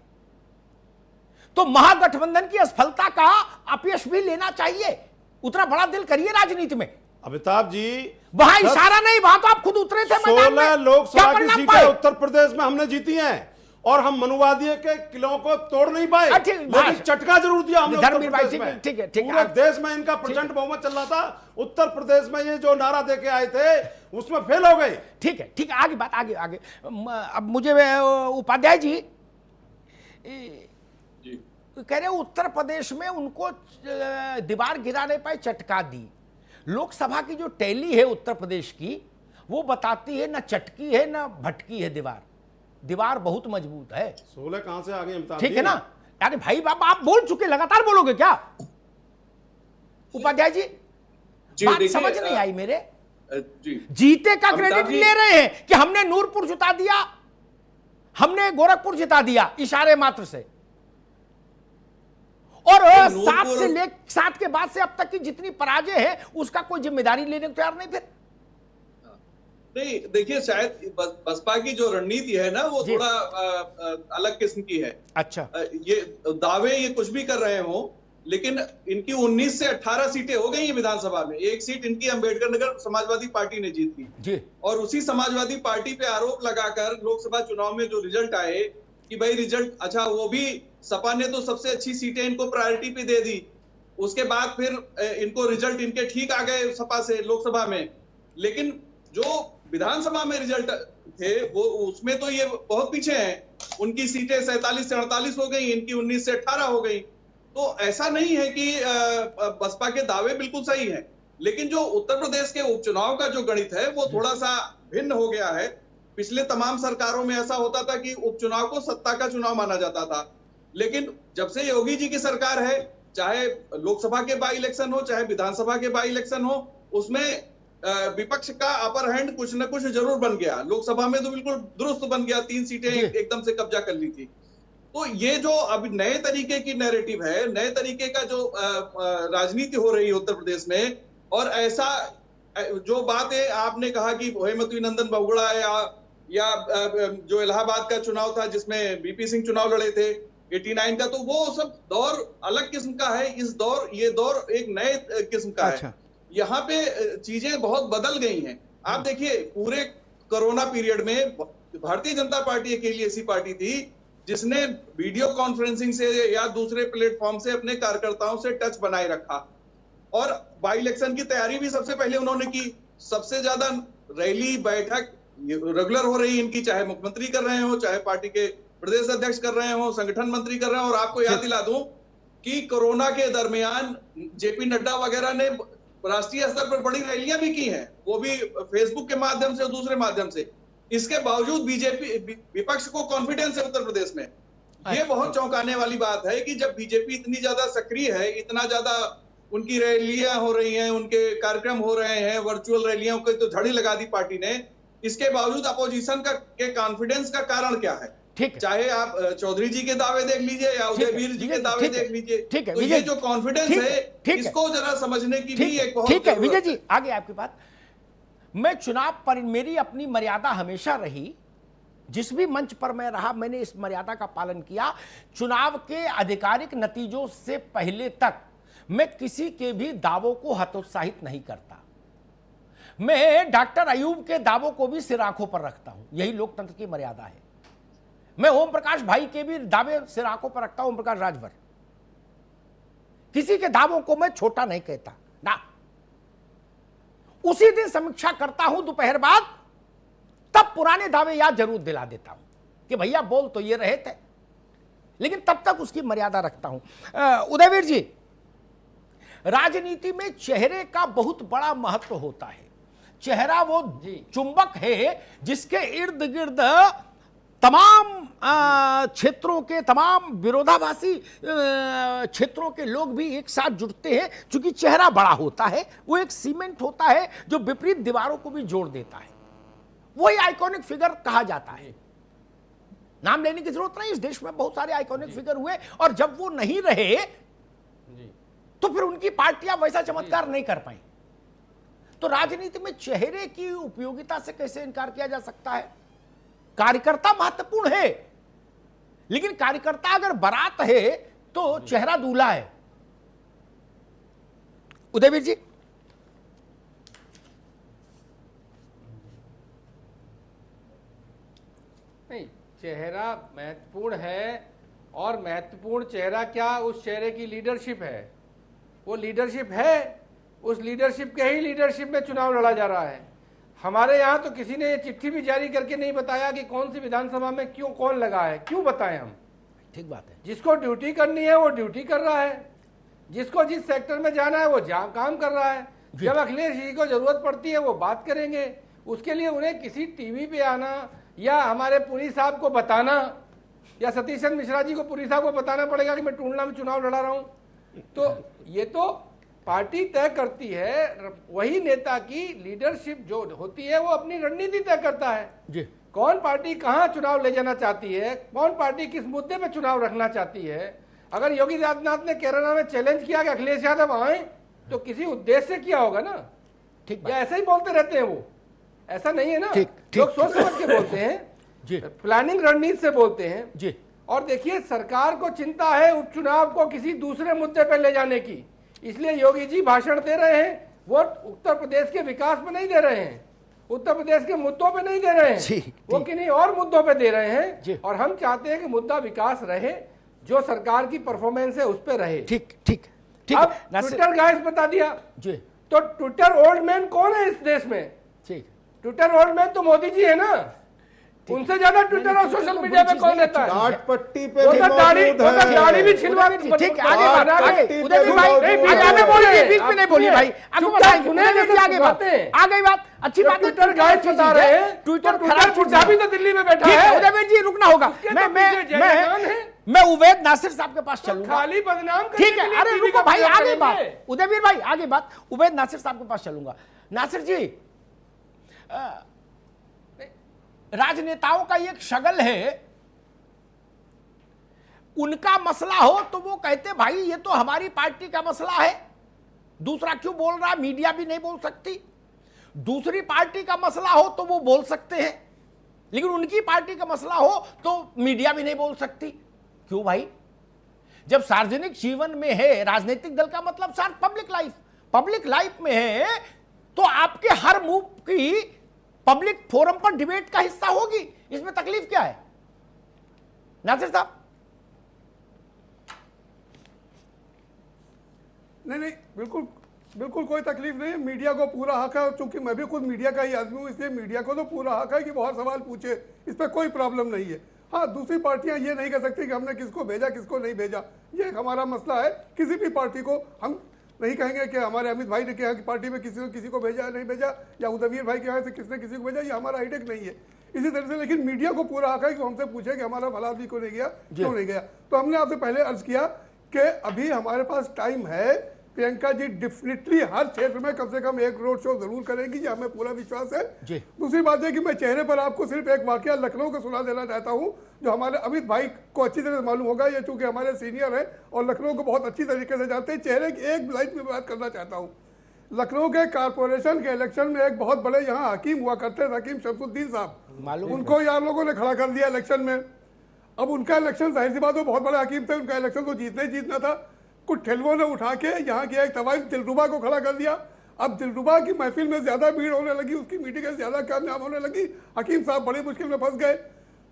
तो महागठबंधन की असफलता का अपयश भी लेना चाहिए। उतना बड़ा दिल करिए राजनीति में। अमिताभ जी, वहां इशारा नहीं, वहां तो आप खुद उतरे थे मैदान में। 16 लोकसभा की सीटें उत्तर प्रदेश में हमने जीती हैं, और हम मनुवादी के किलों को तोड़ नहीं पाए, लेकिन चटका जरूर दिया हमने उत्तर प्रदेश में। ठीक है। पूरे देश में इनका प्रचंड बहुमत चल रहा था, उत्तर प्रदेश में ये जो नारा देके आए थे उसमें फेल हो गए। ठीक है, ठीक। आगे बात, आगे। अब मुझे उपाध्याय जी कह रहे उत्तर प्रदेश में उनको दीवार गिरा नहीं पाए, चटका दी। लोकसभा की जो टैली है उत्तर प्रदेश की, वो बताती है ना चटकी है ना भटकी है दीवार बहुत मजबूत है। 16 कहां से आ गए अमिताभ? ठीक है ना। अरे भाई बाबा, आप बोल चुके, लगातार बोलोगे क्या उपाध्याय जी? बात समझ नहीं आई मेरे। जीते का क्रेडिट ले रहे हैं कि हमने नूरपुर जिता दिया, हमने गोरखपुर जिता दिया इशारे मात्र से, और 7 के बाद से अब तक की जितनी पराजय है उसका कोई जिम्मेदारी लेने को तैयार नहीं। फिर नहीं, देखिए, शायद बसपा की जो रणनीति है ना, वो थोड़ा अलग किस्म की है। अच्छा। ये दावे ये कुछ भी कर रहे हो, लेकिन इनकी 19 से 18 सीटें हो गई हैं विधानसभा में। एक सीट इनकी अंबेडकर नगर समाजवादी पार्टी ने जीती जी। और उसी समाजवादी पार्टी पे आरोप लगाकर लोकसभा चुनाव में जो रिजल्ट आए कि भाई रिजल्ट अच्छा, वो भी सपा ने तो सबसे अच्छी सीटें इनको प्रायोरिटी पे दे दी। उसके बाद फिर इनको रिजल्ट इनके ठीक आ गए सपा से लोकसभा में, लेकिन जो विधानसभा में रिजल्ट थे वो उसमें तो ये बहुत पीछे हैं। उनकी सीटें 47 से 48 हो गई, इनकी 19 से 18 हो गई। तो ऐसा नहीं है कि बसपा के दावे बिल्कुल सही हैं, लेकिन जो उत्तर प्रदेश के उपचुनाव का जो गणित है वो थोड़ा सा भिन्न हो गया है। पिछले तमाम सरकारों में ऐसा होता था कि उपचुनाव को सत्ता का चुनाव माना जाता था, लेकिन जब से योगी जी की सरकार है, चाहे लोकसभा के बाई इलेक्शन हो चाहे विधानसभा के बाई इलेक्शन हो, उसमें विपक्ष का अपर हैंड कुछ न कुछ जरूर बन गया। लोकसभा में तो बिल्कुल दुरुस्त बन गया, 3 सीटें एकदम से कब्जा कर ली थी। तो ये जो अभी नए तरीके की नैरेटिव है, नए तरीके का जो राजनीति हो रही है उत्तर प्रदेश में, और ऐसा जो बातें आपने कहा कि हेमंत नंदन बहुगुणा या जो इलाहाबाद का चुनाव था जिसमें बीपी सिंह चुनाव लड़े थे 89 का, तो वो सब दौर अलग किस्म का है। ये दौर एक नए किस्म का है। यहाँ पे चीजें बहुत बदल गई हैं। आप देखिए, पूरे कोरोना पीरियड में भारतीय जनता पार्टी अकेली ऐसी पार्टी थी जिसने वीडियो कॉन्फ्रेंसिंग से या दूसरे प्लेटफॉर्म से अपने कार्यकर्ताओं से टच बनाए रखा, और बाई इलेक्शन की तैयारी भी सबसे पहले उन्होंने की। सबसे ज्यादा रैली बैठक रेगुलर हो रही इनकी, चाहे मुख्यमंत्री कर रहे हो, चाहे पार्टी के प्रदेश अध्यक्ष कर रहे हो, संगठन मंत्री कर रहे हो। और आपको याद दिला दूं कि कोरोना के दरमियान जेपी नड्डा वगैरह ने राष्ट्रीय स्तर पर बड़ी रैलियां भी की हैं, वो भी फेसबुक के माध्यम से और दूसरे माध्यम से। इसके बावजूद बीजेपी विपक्ष को कॉन्फिडेंस है उत्तर प्रदेश में। ये बहुत चौंकाने वाली बात है कि जब बीजेपी इतनी ज्यादा सक्रिय है, इतना ज्यादा उनकी रैलियां हो रही हैं, उनके कार्यक्रम हो रहे हैं, वर्चुअल रैलियों को तो झड़ी लगा दी पार्टी ने, इसके बावजूद अपोजिशन के कॉन्फिडेंस का कारण क्या है? ठीक, चाहे आप चौधरी जी के दावे देख लीजिए या उदयवीर जी के दावे देख लीजिए, तो ये जो कॉन्फिडेंस है इसको जरा समझने की भी एक बहुत ठीक है। विजय जी, आगे आपकी बात। मैं चुनाव पर मेरी अपनी मर्यादा हमेशा रही, जिस भी मंच पर मैं रहा मैंने इस मर्यादा का पालन किया। चुनाव के आधिकारिक नतीजों से पहले तक मैं किसी के भी दावों को हतोत्साहित नहीं करता। मैं डॉक्टर अयूब के दावों को भी सिर आंखों पर रखता हूं, यही लोकतंत्र की मर्यादा है। मैं ओम प्रकाश भाई के भी दावे सिर आंखों पर रखता हूं, ओम प्रकाश राजभर। किसी के दावों को मैं छोटा नहीं कहता ना। उसी दिन समीक्षा करता हूं दोपहर बाद, तब पुराने दावे याद जरूर दिला देता हूं कि भैया बोल तो ये रहे थे, लेकिन तब तक उसकी मर्यादा रखता हूं। उदयवीर जी, राजनीति में चेहरे का बहुत बड़ा महत्व होता है। चेहरा वो चुंबक है जिसके इर्द गिर्द तमाम क्षेत्रों के, तमाम विरोधाभासी क्षेत्रों के लोग भी एक साथ जुड़ते हैं। क्योंकि चेहरा बड़ा होता है, वो एक सीमेंट होता है जो विपरीत दीवारों को भी जोड़ देता है। वही आइकॉनिक फिगर कहा जाता है। नाम लेने की जरूरत नहीं, इस देश में बहुत सारे आइकॉनिक फिगर हुए, और जब वो नहीं रहे तो फिर उनकी पार्टियां वैसा चमत्कार नहीं कर पाई। तो राजनीति में चेहरे की उपयोगिता से कैसे इनकार किया जा सकता है? कार्यकर्ता महत्वपूर्ण है, लेकिन कार्यकर्ता अगर बारात है तो चेहरा दूल्हा है। उदयवीर जी, नहीं, चेहरा महत्वपूर्ण है, और महत्वपूर्ण चेहरा क्या, उस चेहरे की लीडरशिप है। वो लीडरशिप है, उस लीडरशिप के ही लीडरशिप में चुनाव लड़ा जा रहा है। हमारे यहाँ तो किसी ने ये चिट्ठी भी जारी करके नहीं बताया कि कौन सी विधानसभा में क्यों कौन लगा है। क्यों बताएं हम? ठीक बात है। जिसको ड्यूटी करनी है वो ड्यूटी कर रहा है, जिसको जिस सेक्टर में जाना है वो काम कर रहा है। जब अखिलेश जी को जरूरत पड़ती है वो बात करेंगे। उसके लिए उन्हें किसी टीवी पे आना या हमारे पुरी साहब को बताना या सतीशन मिश्रा जी को, पुरी साहब को बताना पड़ेगा कि मैं टूंडला में चुनाव लड़ा रहा हूं। तो ये तो पार्टी तय करती है। वही नेता की लीडरशिप जो होती है वो अपनी रणनीति तय करता है जी। कौन पार्टी कहां चुनाव ले जाना चाहती है, कौन पार्टी किस मुद्दे पे चुनाव रखना चाहती है। अगर योगी आदित्यनाथ ने केरला में चैलेंज किया कि अखिलेश यादव आए, तो किसी उद्देश्य से किया होगा ना। ठीक, या ऐसा ही बोलते रहते हैं वो? ऐसा नहीं है ना। ठीक, लोग सोच समझ के बोलते हैं, प्लानिंग रणनीति से बोलते हैं जी। और देखिए, सरकार को चिंता है उपचुनाव को किसी दूसरे मुद्दे पर ले जाने की, इसलिए योगी जी भाषण दे रहे हैं। वो उत्तर प्रदेश के विकास में नहीं दे रहे हैं, उत्तर प्रदेश के मुद्दों पे नहीं दे रहे हैं, वो किन्हीं और मुद्दों पे दे रहे हैं। और हम चाहते हैं कि मुद्दा विकास रहे, जो सरकार की परफॉर्मेंस है उस पे रहे। ठीक ठीक ठीक। अब ट्विटर गाइस बता दिया जी। तो ट्विटर ओल्ड मैन कौन है इस देश में? ठीक, ट्विटर ओल्ड मैन तो मोदी जी है ना। उनसे ज्यादा ट्विटर और सोशल मीडिया पे कौन रहता है? घाट पट्टी पे दाढ़ी भी छिलवा। ठीक है, आगे बात, आगे उदय भाई आगे बोलिए, बीच में नहीं बोलिए भाई। आगे बात, आ गई बात, अच्छी बात है। ट्विटर गाइड बता रहे हैं, ट्विटर खराब भी तो दिल्ली में बैठा है। उदय जी रुकना होगा। मैं मैं उवैद नासिर साहब के पास चलूंगा। खाली बदनाम करने ठीक के है, लिए अरे टीवी रुको का भाई, प्रचार आगे बात, करेंगे। उदयवीर भाई आगे बात, उवैद नासिर साहब के पास चलूंगा। नासिर जी, राजनेताओं का एक शगल है, उनका मसला हो तो वो कहते भाई ये तो हमारी पार्टी का मसला है, दूसरा क्यों बोल रहा, मीडिया भी नहीं बोल सकती। दूसरी पार्टी का मसला हो तो वो बोल सकते हैं, लेकिन उनकी पार्टी का मसला हो तो मीडिया भी नहीं बोल सकती। क्यों भाई? जब सार्वजनिक जीवन में है, राजनीतिक दल का मतलब सर पब्लिक लाइफ में है, तो आपके हर मूव की पब्लिक फोरम पर डिबेट का हिस्सा होगी, इसमें तकलीफ क्या है नासिर साहब? नहीं, बिल्कुल कोई तकलीफ नहीं है। मीडिया को पूरा हक है, और चूंकि मैं भी खुद मीडिया का ही आदमी हूँ, इसलिए मीडिया को तो पूरा हक है कि बहुत सवाल पूछे, इस पर कोई प्रॉब्लम नहीं है। हाँ, दूसरी पार्टियां ये नहीं कह सकती कि हमने किसको भेजा किसको नहीं भेजा, ये एक हमारा मसला है। किसी भी पार्टी को हम नहीं कहेंगे कि हमारे अमित भाई ने कहा कि पार्टी में किसी को भेजा नहीं भेजा, या उदयवीर भाई के यहाँ से किसने किसी को भेजा, ये हमारा हाईटेक नहीं है। इसी तरह से लेकिन मीडिया को पूरा हक है कि हमसे पूछे कि हमारा भला आदमी क्यों नहीं गया, क्यों नहीं गया। तो हमने आपसे पहले अर्ज किया कि अभी हमारे पास टाइम है। प्रियंका जी डेफिनेटली हर क्षेत्र में कम से कम एक रोड शो जरूर करेंगी, ये हमें पूरा विश्वास है। दूसरी बात है कि मैं चेहरे पर आपको सिर्फ एक वाकया लखनऊ का सुना देना चाहता हूं, जो हमारे अमित भाई को अच्छी तरह से मालूम होगा, ये चूंकि हमारे सीनियर हैं और लखनऊ को बहुत अच्छी तरीके से जानते हैं। चेहरे की एक लाइन में बात करना चाहता हूँ। लखनऊ के कारपोरेशन के इलेक्शन में एक बहुत बड़े यहाँ हकीम हुआ करते थे, हकीम शमसुद्दीन साहब, उनको यार लोगों ने खड़ा कर दिया इलेक्शन में। अब उनका इलेक्शन, जाहिर सी बात, वो बहुत बड़े हकीम थे, उनका इलेक्शन तो जीतना ही जीतना था। कुछ ठेलुओं ने उठा के यहाँ के एक तवाइफ दिलरुबा को खड़ा कर दिया। अब दिलरुबा की महफिल में ज्यादा भीड़ होने लगी, उसकी मीटिंग ज्यादा कामयाब होने लगी, हकीम साहब बड़ी मुश्किल में फंस गए।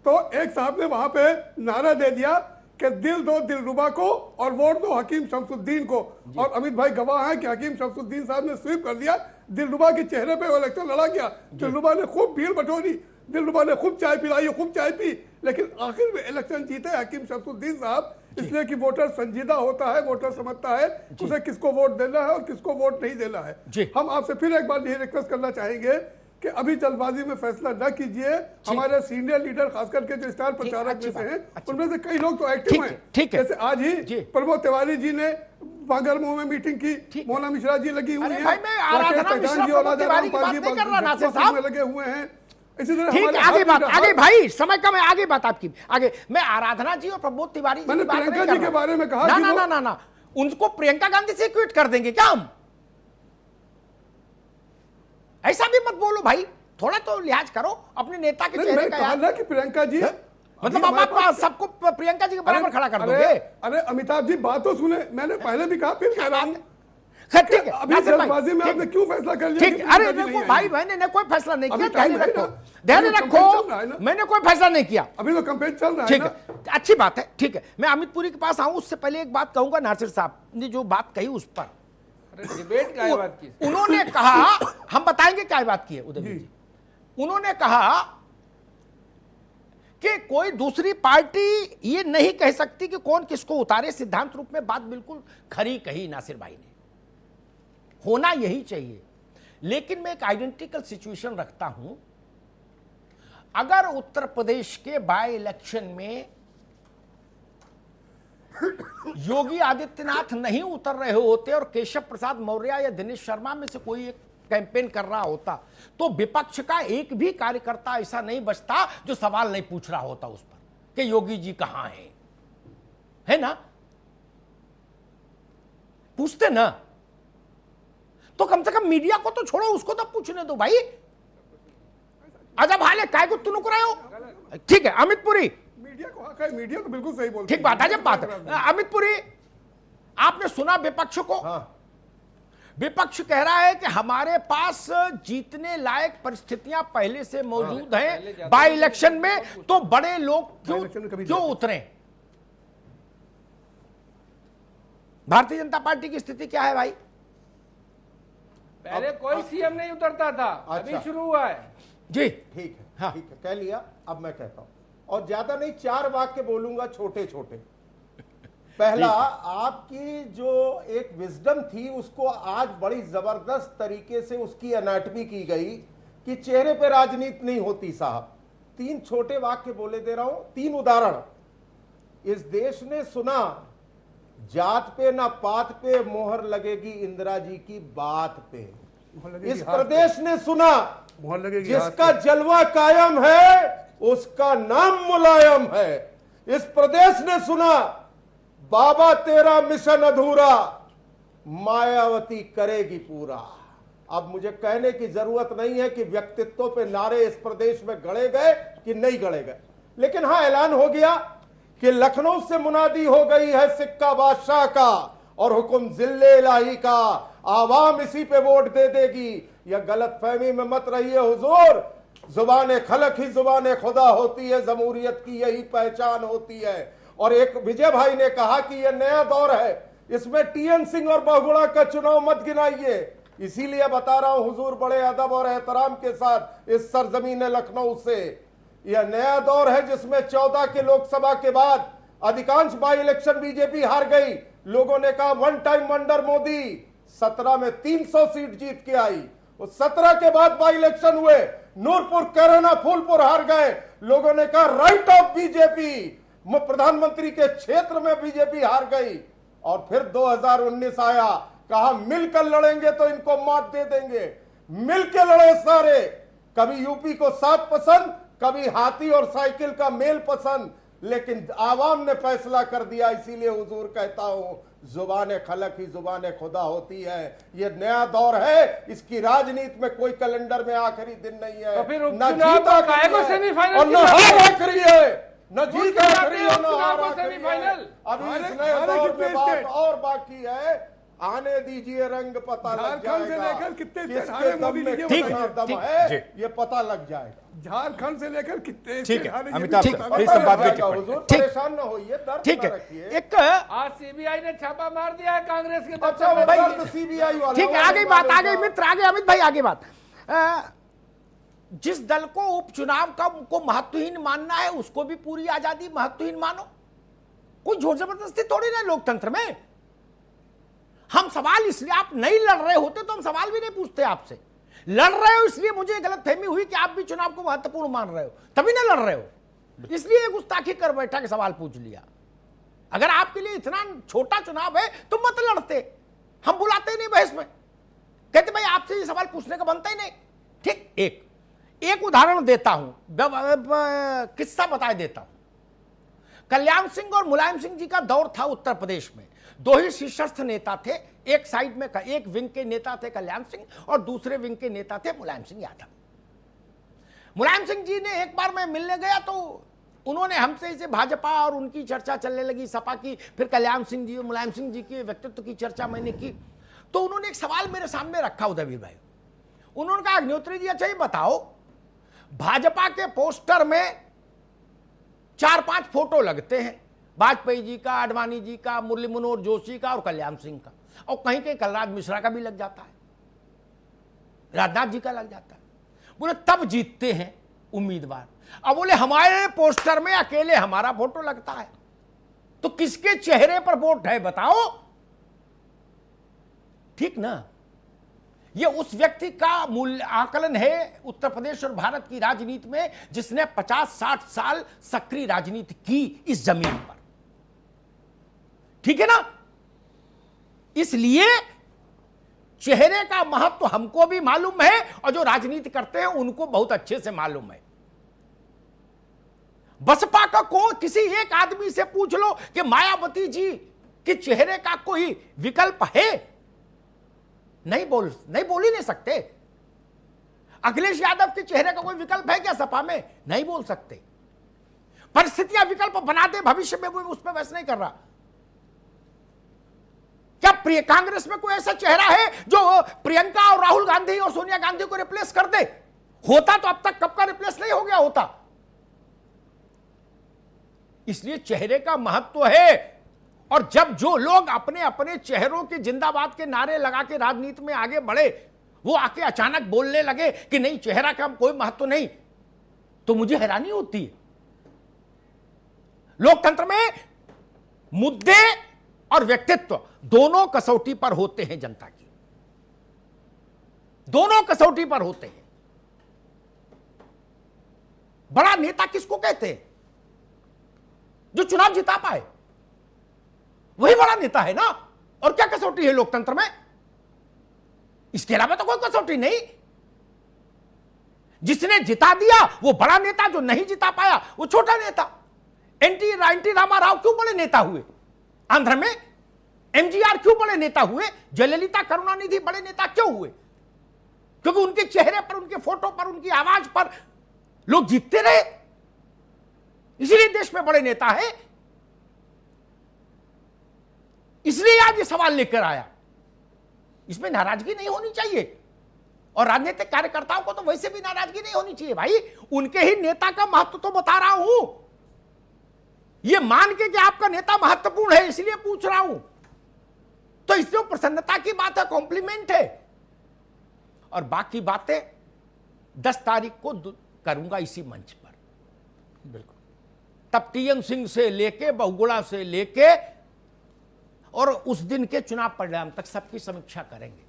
तो एक साहब ने वहां पे नारा दे दिया कि दिल दो दिलरुबा को और वोट दो हकीम शमसुद्दीन को। और अमित भाई गवाह हैं कि हकीम शमसुद्दीन साहब ने स्वीप कर दिया, दिलरुबा के चेहरे पे वो इलेक्शन लड़ा गया। दिलरुबा ने खूब भीड़ बटोरी, दिलरुबा ने खूब चाय पिलाई, खूब चाय पी, लेकिन आखिर में इलेक्शन जीते हकीम शमसुद्दीन साहब, इसलिए कि वोटर संजीदा होता है, वोटर समझता है उसे किसको वोट देना है और किसको वोट नहीं देना है। हम आपसे फिर एक बार ये रिक्वेस्ट करना चाहेंगे कि अभी जल्दबाजी में फैसला न कीजिए। हमारे सीनियर लीडर, खासकर के जो स्टार प्रचारक में से हैं, उनमें से कई लोग तो एक्टिव हैं। जैसे आज ही प्रमोद तिवारी जी ने बांगरमऊ में मीटिंग की, मोना मिश्रा जी लगी हुई है, लगे हुए हैं। इसी तरह ठीक है, आगे बात, आगे भाई, समय कम है, आगे बात आपकी, आगे। मैं आराधना जी और प्रमोद तिवारी जी की बात नहीं कर रहा। के बारे में कहा ना, उनको प्रियंका गांधी से क्विट कर देंगे क्या हम? ऐसा भी मत बोलो भाई, थोड़ा तो लिहाज करो अपने नेता के चेहरे का यार। ना कि प्रियंका जी, मतलब आप सबको प्रियंका जी के बराबर खड़ा कर दोगे? अरे अमिताभ जी, बात तो सुने, मैंने पहले भी कहा, फिर कह रहा हूं। ठीक है, अभी जल्दबाजी में आपने क्यों फैसला कर लिया? ठीक, अरे देखो भाई, मैंने कोई फैसला नहीं किया, धैर्य रखो, मैंने कोई फैसला नहीं किया। अभी तो कैंपेन चल रहा है। ठीक है, अच्छी बात है, ठीक है। मैं अमित पुरी के पास आऊं उससे पहले एक बात कहूंगा, नासिर साहब ने जो बात कही उस पर डिबेट क्या बात की, उन्होंने कहा, हम बताएंगे क्या बात की है उदयवीर जी। उन्होंने कहा कि कोई दूसरी पार्टी ये नहीं कह सकती कि कौन किसको उतारे। सिद्धांत रूप में बात बिल्कुल खरी कही नासिर भाई ने, होना यही चाहिए। लेकिन मैं एक आइडेंटिकल सिचुएशन रखता हूं, अगर उत्तर प्रदेश के बाय इलेक्शन में योगी आदित्यनाथ नहीं उतर रहे होते और केशव प्रसाद मौर्य या दिनेश शर्मा में से कोई एक कैंपेन कर रहा होता, तो विपक्ष का एक भी कार्यकर्ता ऐसा नहीं बचता जो सवाल नहीं पूछ रहा होता उस पर कि योगी जी कहां हैं, है ना? पूछते ना? तो कम से कम मीडिया को तो छोड़ो, उसको तो पूछने दो भाई। अजब हाल है, काय को तुनुक रहे हो? ठीक है, अमित पुरी, मीडिया को हक है, मीडिया तो बिल्कुल सही बोलती है। ठीक बात है, जब बात है। अमित पुरी, आपने सुना विपक्ष को? विपक्ष कह रहा है कि हमारे पास जीतने लायक परिस्थितियां पहले से मौजूद हैं बाय इलेक्शन में, तो बड़े लोग क्यों उतरे? भारतीय जनता पार्टी की स्थिति क्या है भाई? पहले कोई सीएम नहीं उतरता था, अभी शुरू हुआ है जी। ठीक है, हाँ, ठीक है, कह लिया। अब मैं कहता हूं, और ज्यादा नहीं, 4 वाक्य बोलूंगा, छोटे छोटे। पहला, आपकी जो एक विजडम थी उसको आज बड़ी जबरदस्त तरीके से उसकी एनाटमी की गई कि चेहरे पे राजनीति नहीं होती साहब। 3 छोटे वाक्य बोले दे रहा हूं, 3 उदाहरण। इस देश ने सुना, जात पे ना पात पे मोहर लगेगी इंदिरा जी की बात पे। इस प्रदेश ने सुना, जिसका जलवा कायम है उसका नाम मुलायम है। इस प्रदेश ने सुना, बाबा तेरा मिशन अधूरा, मायावती करेगी पूरा। अब मुझे कहने की जरूरत नहीं है कि व्यक्तित्व पे नारे इस प्रदेश में गढ़े गए कि नहीं गढ़े गए, लेकिन हां, ऐलान हो गया कि लखनऊ से मुनादी हो गई है सिक्का बादशाह का और हुक्म जिल्ले इलाही का, आवाम इसी पे वोट दे देगी। यह गलत फहमी में मत रहिए हुजूर, जुबान खलक ही जुबान खुदा होती है, जमहूरियत की यही पहचान होती है। और एक विजय भाई ने कहा कि यह नया दौर है, इसमें टीएन सिंह और बहुगुणा का चुनाव मत गिनाइए। इसीलिए बता रहा हूं हुजूर, बड़े अदब और एहतराम के साथ, इस सरजमीन लखनऊ से, यह नया दौर है जिसमें 14 के लोकसभा के बाद अधिकांश बाई इलेक्शन बीजेपी हार गई। लोगों ने कहा वन टाइम वंडर मोदी, 17 में 300 सीट जीत के आई। उस 17 के बाद बाई इलेक्शन हुए, नूरपुर, कैराना, फूलपुर हार गए। लोगों ने कहा राइट ऑफ बीजेपी, प्रधानमंत्री के क्षेत्र में बीजेपी हार गई। और फिर 2019 आया, कहा मिलकर लड़ेंगे तो इनको मात दे देंगे। मिलकर लड़े सारे, कभी यूपी को साथ पसंद, कभी हाथी और साइकिल का मेल पसंद, लेकिन आवाम ने फैसला कर दिया। इसीलिए हुजूर कहता हूं, जुबान खलक ही जुबान खुदा होती है। ये नया दौर है, इसकी राजनीति में कोई कैलेंडर में आखिरी दिन नहीं है। तो फिर न उपचुनाव जीता तो काहे को आखिरी है, सेमीफाइनल और की न बात हार है? आखिरी है, न जीत आखिरी है, न हार उपचुनाव को आखिरी है। सेमीफाइनल। अभी इस नए दौर में बात और बाकी है, आने दीजिए रंग, पता लग झारखंड से जाएगा लेकर कितने स्टेट किसके हारे दम मोदी में जी, ठीक कितना है, दम ठीक, है, जी। ये पता लग जाएगा। झारखंड से लेकर कितने ठीक स्टेट है, हारे, ये अमिताभ भी साहब, पता प्लीज लग संवाद जाएगा। में हुजूर, ठीक। परेशान न होइए, दर्द ठीक न है, रखिए। एक आज सीबीआई ने छापा मार दिया है कांग्रेस के अच्छा, दफ्तर वो में। दर्द सीबीआई वाला, ठीक है, आगे बात, आगे मित्र, आगे अमित भाई, आगे बात। जिस दल को उपचुनाव का को महत्वहीन मानना है, उसको भी पूरी आजादी महत्वहीन मानो। कोई जोर जबरदस्ती थोड़ी ना लोकतंत्र में। हम सवाल इसलिए, आप नहीं लड़ रहे होते तो हम सवाल भी नहीं पूछते आपसे। लड़ रहे हो इसलिए मुझे गलतफहमी हुई कि आप भी चुनाव को महत्वपूर्ण मान रहे हो, तभी ना लड़ रहे हो, इसलिए गुस्ताखी कर बैठा के सवाल पूछ लिया। अगर आपके लिए इतना छोटा चुनाव है तो मत लड़ते, हम बुलाते ही नहीं बहस में, कहते भाई आपसे ये सवाल पूछने का बनता ही नहीं। ठीक, एक उदाहरण देता हूं, किस्सा बता देता हूं। कल्याण सिंह और मुलायम सिंह जी का दौर था उत्तर प्रदेश में। दो ही शीर्षस्थ नेता थे, एक साइड में एक विंग के नेता थे कल्याण सिंह और दूसरे विंग के नेता थे मुलायम सिंह यादव। मुलायम सिंह जी ने एक बार मैं मिलने गया तो उन्होंने हमसे इसे भाजपा और उनकी चर्चा चलने लगी, सपा की, फिर कल्याण सिंह जी और मुलायम सिंह जी के व्यक्तित्व की चर्चा मैंने की। तो उन्होंने एक सवाल मेरे सामने रखा उदयवीर भाई। उन्होंने कहा अग्निहोत्री जी, अच्छा ये बताओ, भाजपा के पोस्टर में 4-5 फोटो लगते हैं, वाजपेयी जी का, आडवाणी जी का, मुरली मनोहर जोशी का और कल्याण सिंह का, और कहीं कहीं कलराज मिश्रा का भी लग जाता है, राजनाथ जी का लग जाता है। बोले तब जीतते हैं उम्मीदवार। अब बोले हमारे पोस्टर में अकेले हमारा फोटो लगता है, तो किसके चेहरे पर वोट है बताओ? ठीक ना? यह उस व्यक्ति का मूल्य आकलन है उत्तर प्रदेश और भारत की राजनीति में जिसने 50-60 साल सक्रिय राजनीति की इस जमीन पर। ठीक है ना? इसलिए चेहरे का महत्व हमको भी मालूम है और जो राजनीति करते हैं उनको बहुत अच्छे से मालूम है। बसपा का किसी एक आदमी से पूछ लो कि मायावती जी के चेहरे का कोई विकल्प है? नहीं बोल ही नहीं सकते। अखिलेश यादव के चेहरे का कोई विकल्प है क्या सपा में? नहीं बोल सकते। परिस्थितियां विकल्प बनाते भविष्य में, उस पर बहस नहीं कर रहा। क्या कांग्रेस में कोई ऐसा चेहरा है जो प्रियंका और राहुल गांधी और सोनिया गांधी को रिप्लेस कर दे? होता तो अब तक कब का रिप्लेस नहीं हो गया होता। इसलिए चेहरे का महत्व है। और जब जो लोग अपने अपने चेहरों के जिंदाबाद के नारे लगा के राजनीति में आगे बढ़े, वो आके अचानक बोलने लगे कि नहीं चेहरा का कोई महत्व नहीं, तो मुझे हैरानी होती है। लोकतंत्र में मुद्दे और व्यक्तित्व दोनों कसौटी पर होते हैं। जनता की दोनों कसौटी पर होते हैं। बड़ा नेता किसको कहते हैं? जो चुनाव जिता पाए, वही बड़ा नेता है ना। और क्या कसौटी है लोकतंत्र में? इसके अलावा तो कोई कसौटी नहीं। जिसने जिता दिया वो बड़ा नेता, जो नहीं जिता पाया वो छोटा नेता। एनटी रामाराव क्यों बड़े नेता हुए? आंध्र में एमजीआर क्यों बड़े नेता हुए? जयललिता करुणानिधि बड़े नेता क्यों हुए? क्योंकि उनके चेहरे पर, उनके फोटो पर, उनकी आवाज पर लोग जीतते रहे, इसलिए देश में बड़े नेता है। इसलिए आज ये सवाल लेकर आया। इसमें नाराजगी नहीं होनी चाहिए, और राजनीतिक कार्यकर्ताओं को तो वैसे भी नाराजगी नहीं होनी चाहिए भाई। उनके ही नेता का महत्व तो बता रहा हूं। ये मान के कि आपका नेता महत्वपूर्ण है इसलिए पूछ रहा हूं, तो इसमें प्रसन्नता की बात है, कॉम्प्लीमेंट है। और बाकी बातें 10 तारीख को करूंगा इसी मंच पर। बिल्कुल। तब टीएम सिंह से लेके, बहुगुणा से लेके और उस दिन के चुनाव परिणाम तक सबकी समीक्षा करेंगे।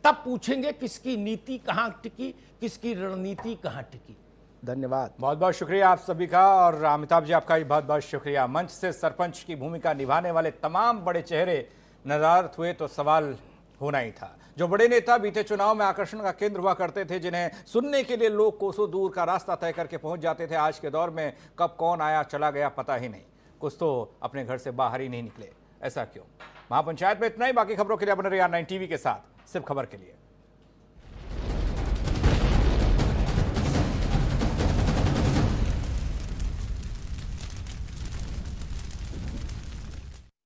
तब पूछेंगे किसकी नीति कहां टिकी, किसकी रणनीति कहां टिकी। धन्यवाद। बहुत बहुत शुक्रिया आप सभी का। और अमिताभ जी आपका भी बहुत बहुत शुक्रिया। मंच से सरपंच की भूमिका निभाने वाले तमाम बड़े चेहरे नदारत हुए तो सवाल होना ही था। जो बड़े नेता बीते चुनाव में आकर्षण का केंद्र हुआ करते थे, जिन्हें सुनने के लिए लोग कोसों दूर का रास्ता तय करके पहुंच जाते थे, आज के दौर में कब कौन आया चला गया पता ही नहीं। कुछ तो अपने घर से बाहर ही नहीं निकले। ऐसा क्यों? महापंचायत में इतना ही। बाकी खबरों के लिए बने रहिए R9 टीवी के साथ, सिर्फ खबर के लिए।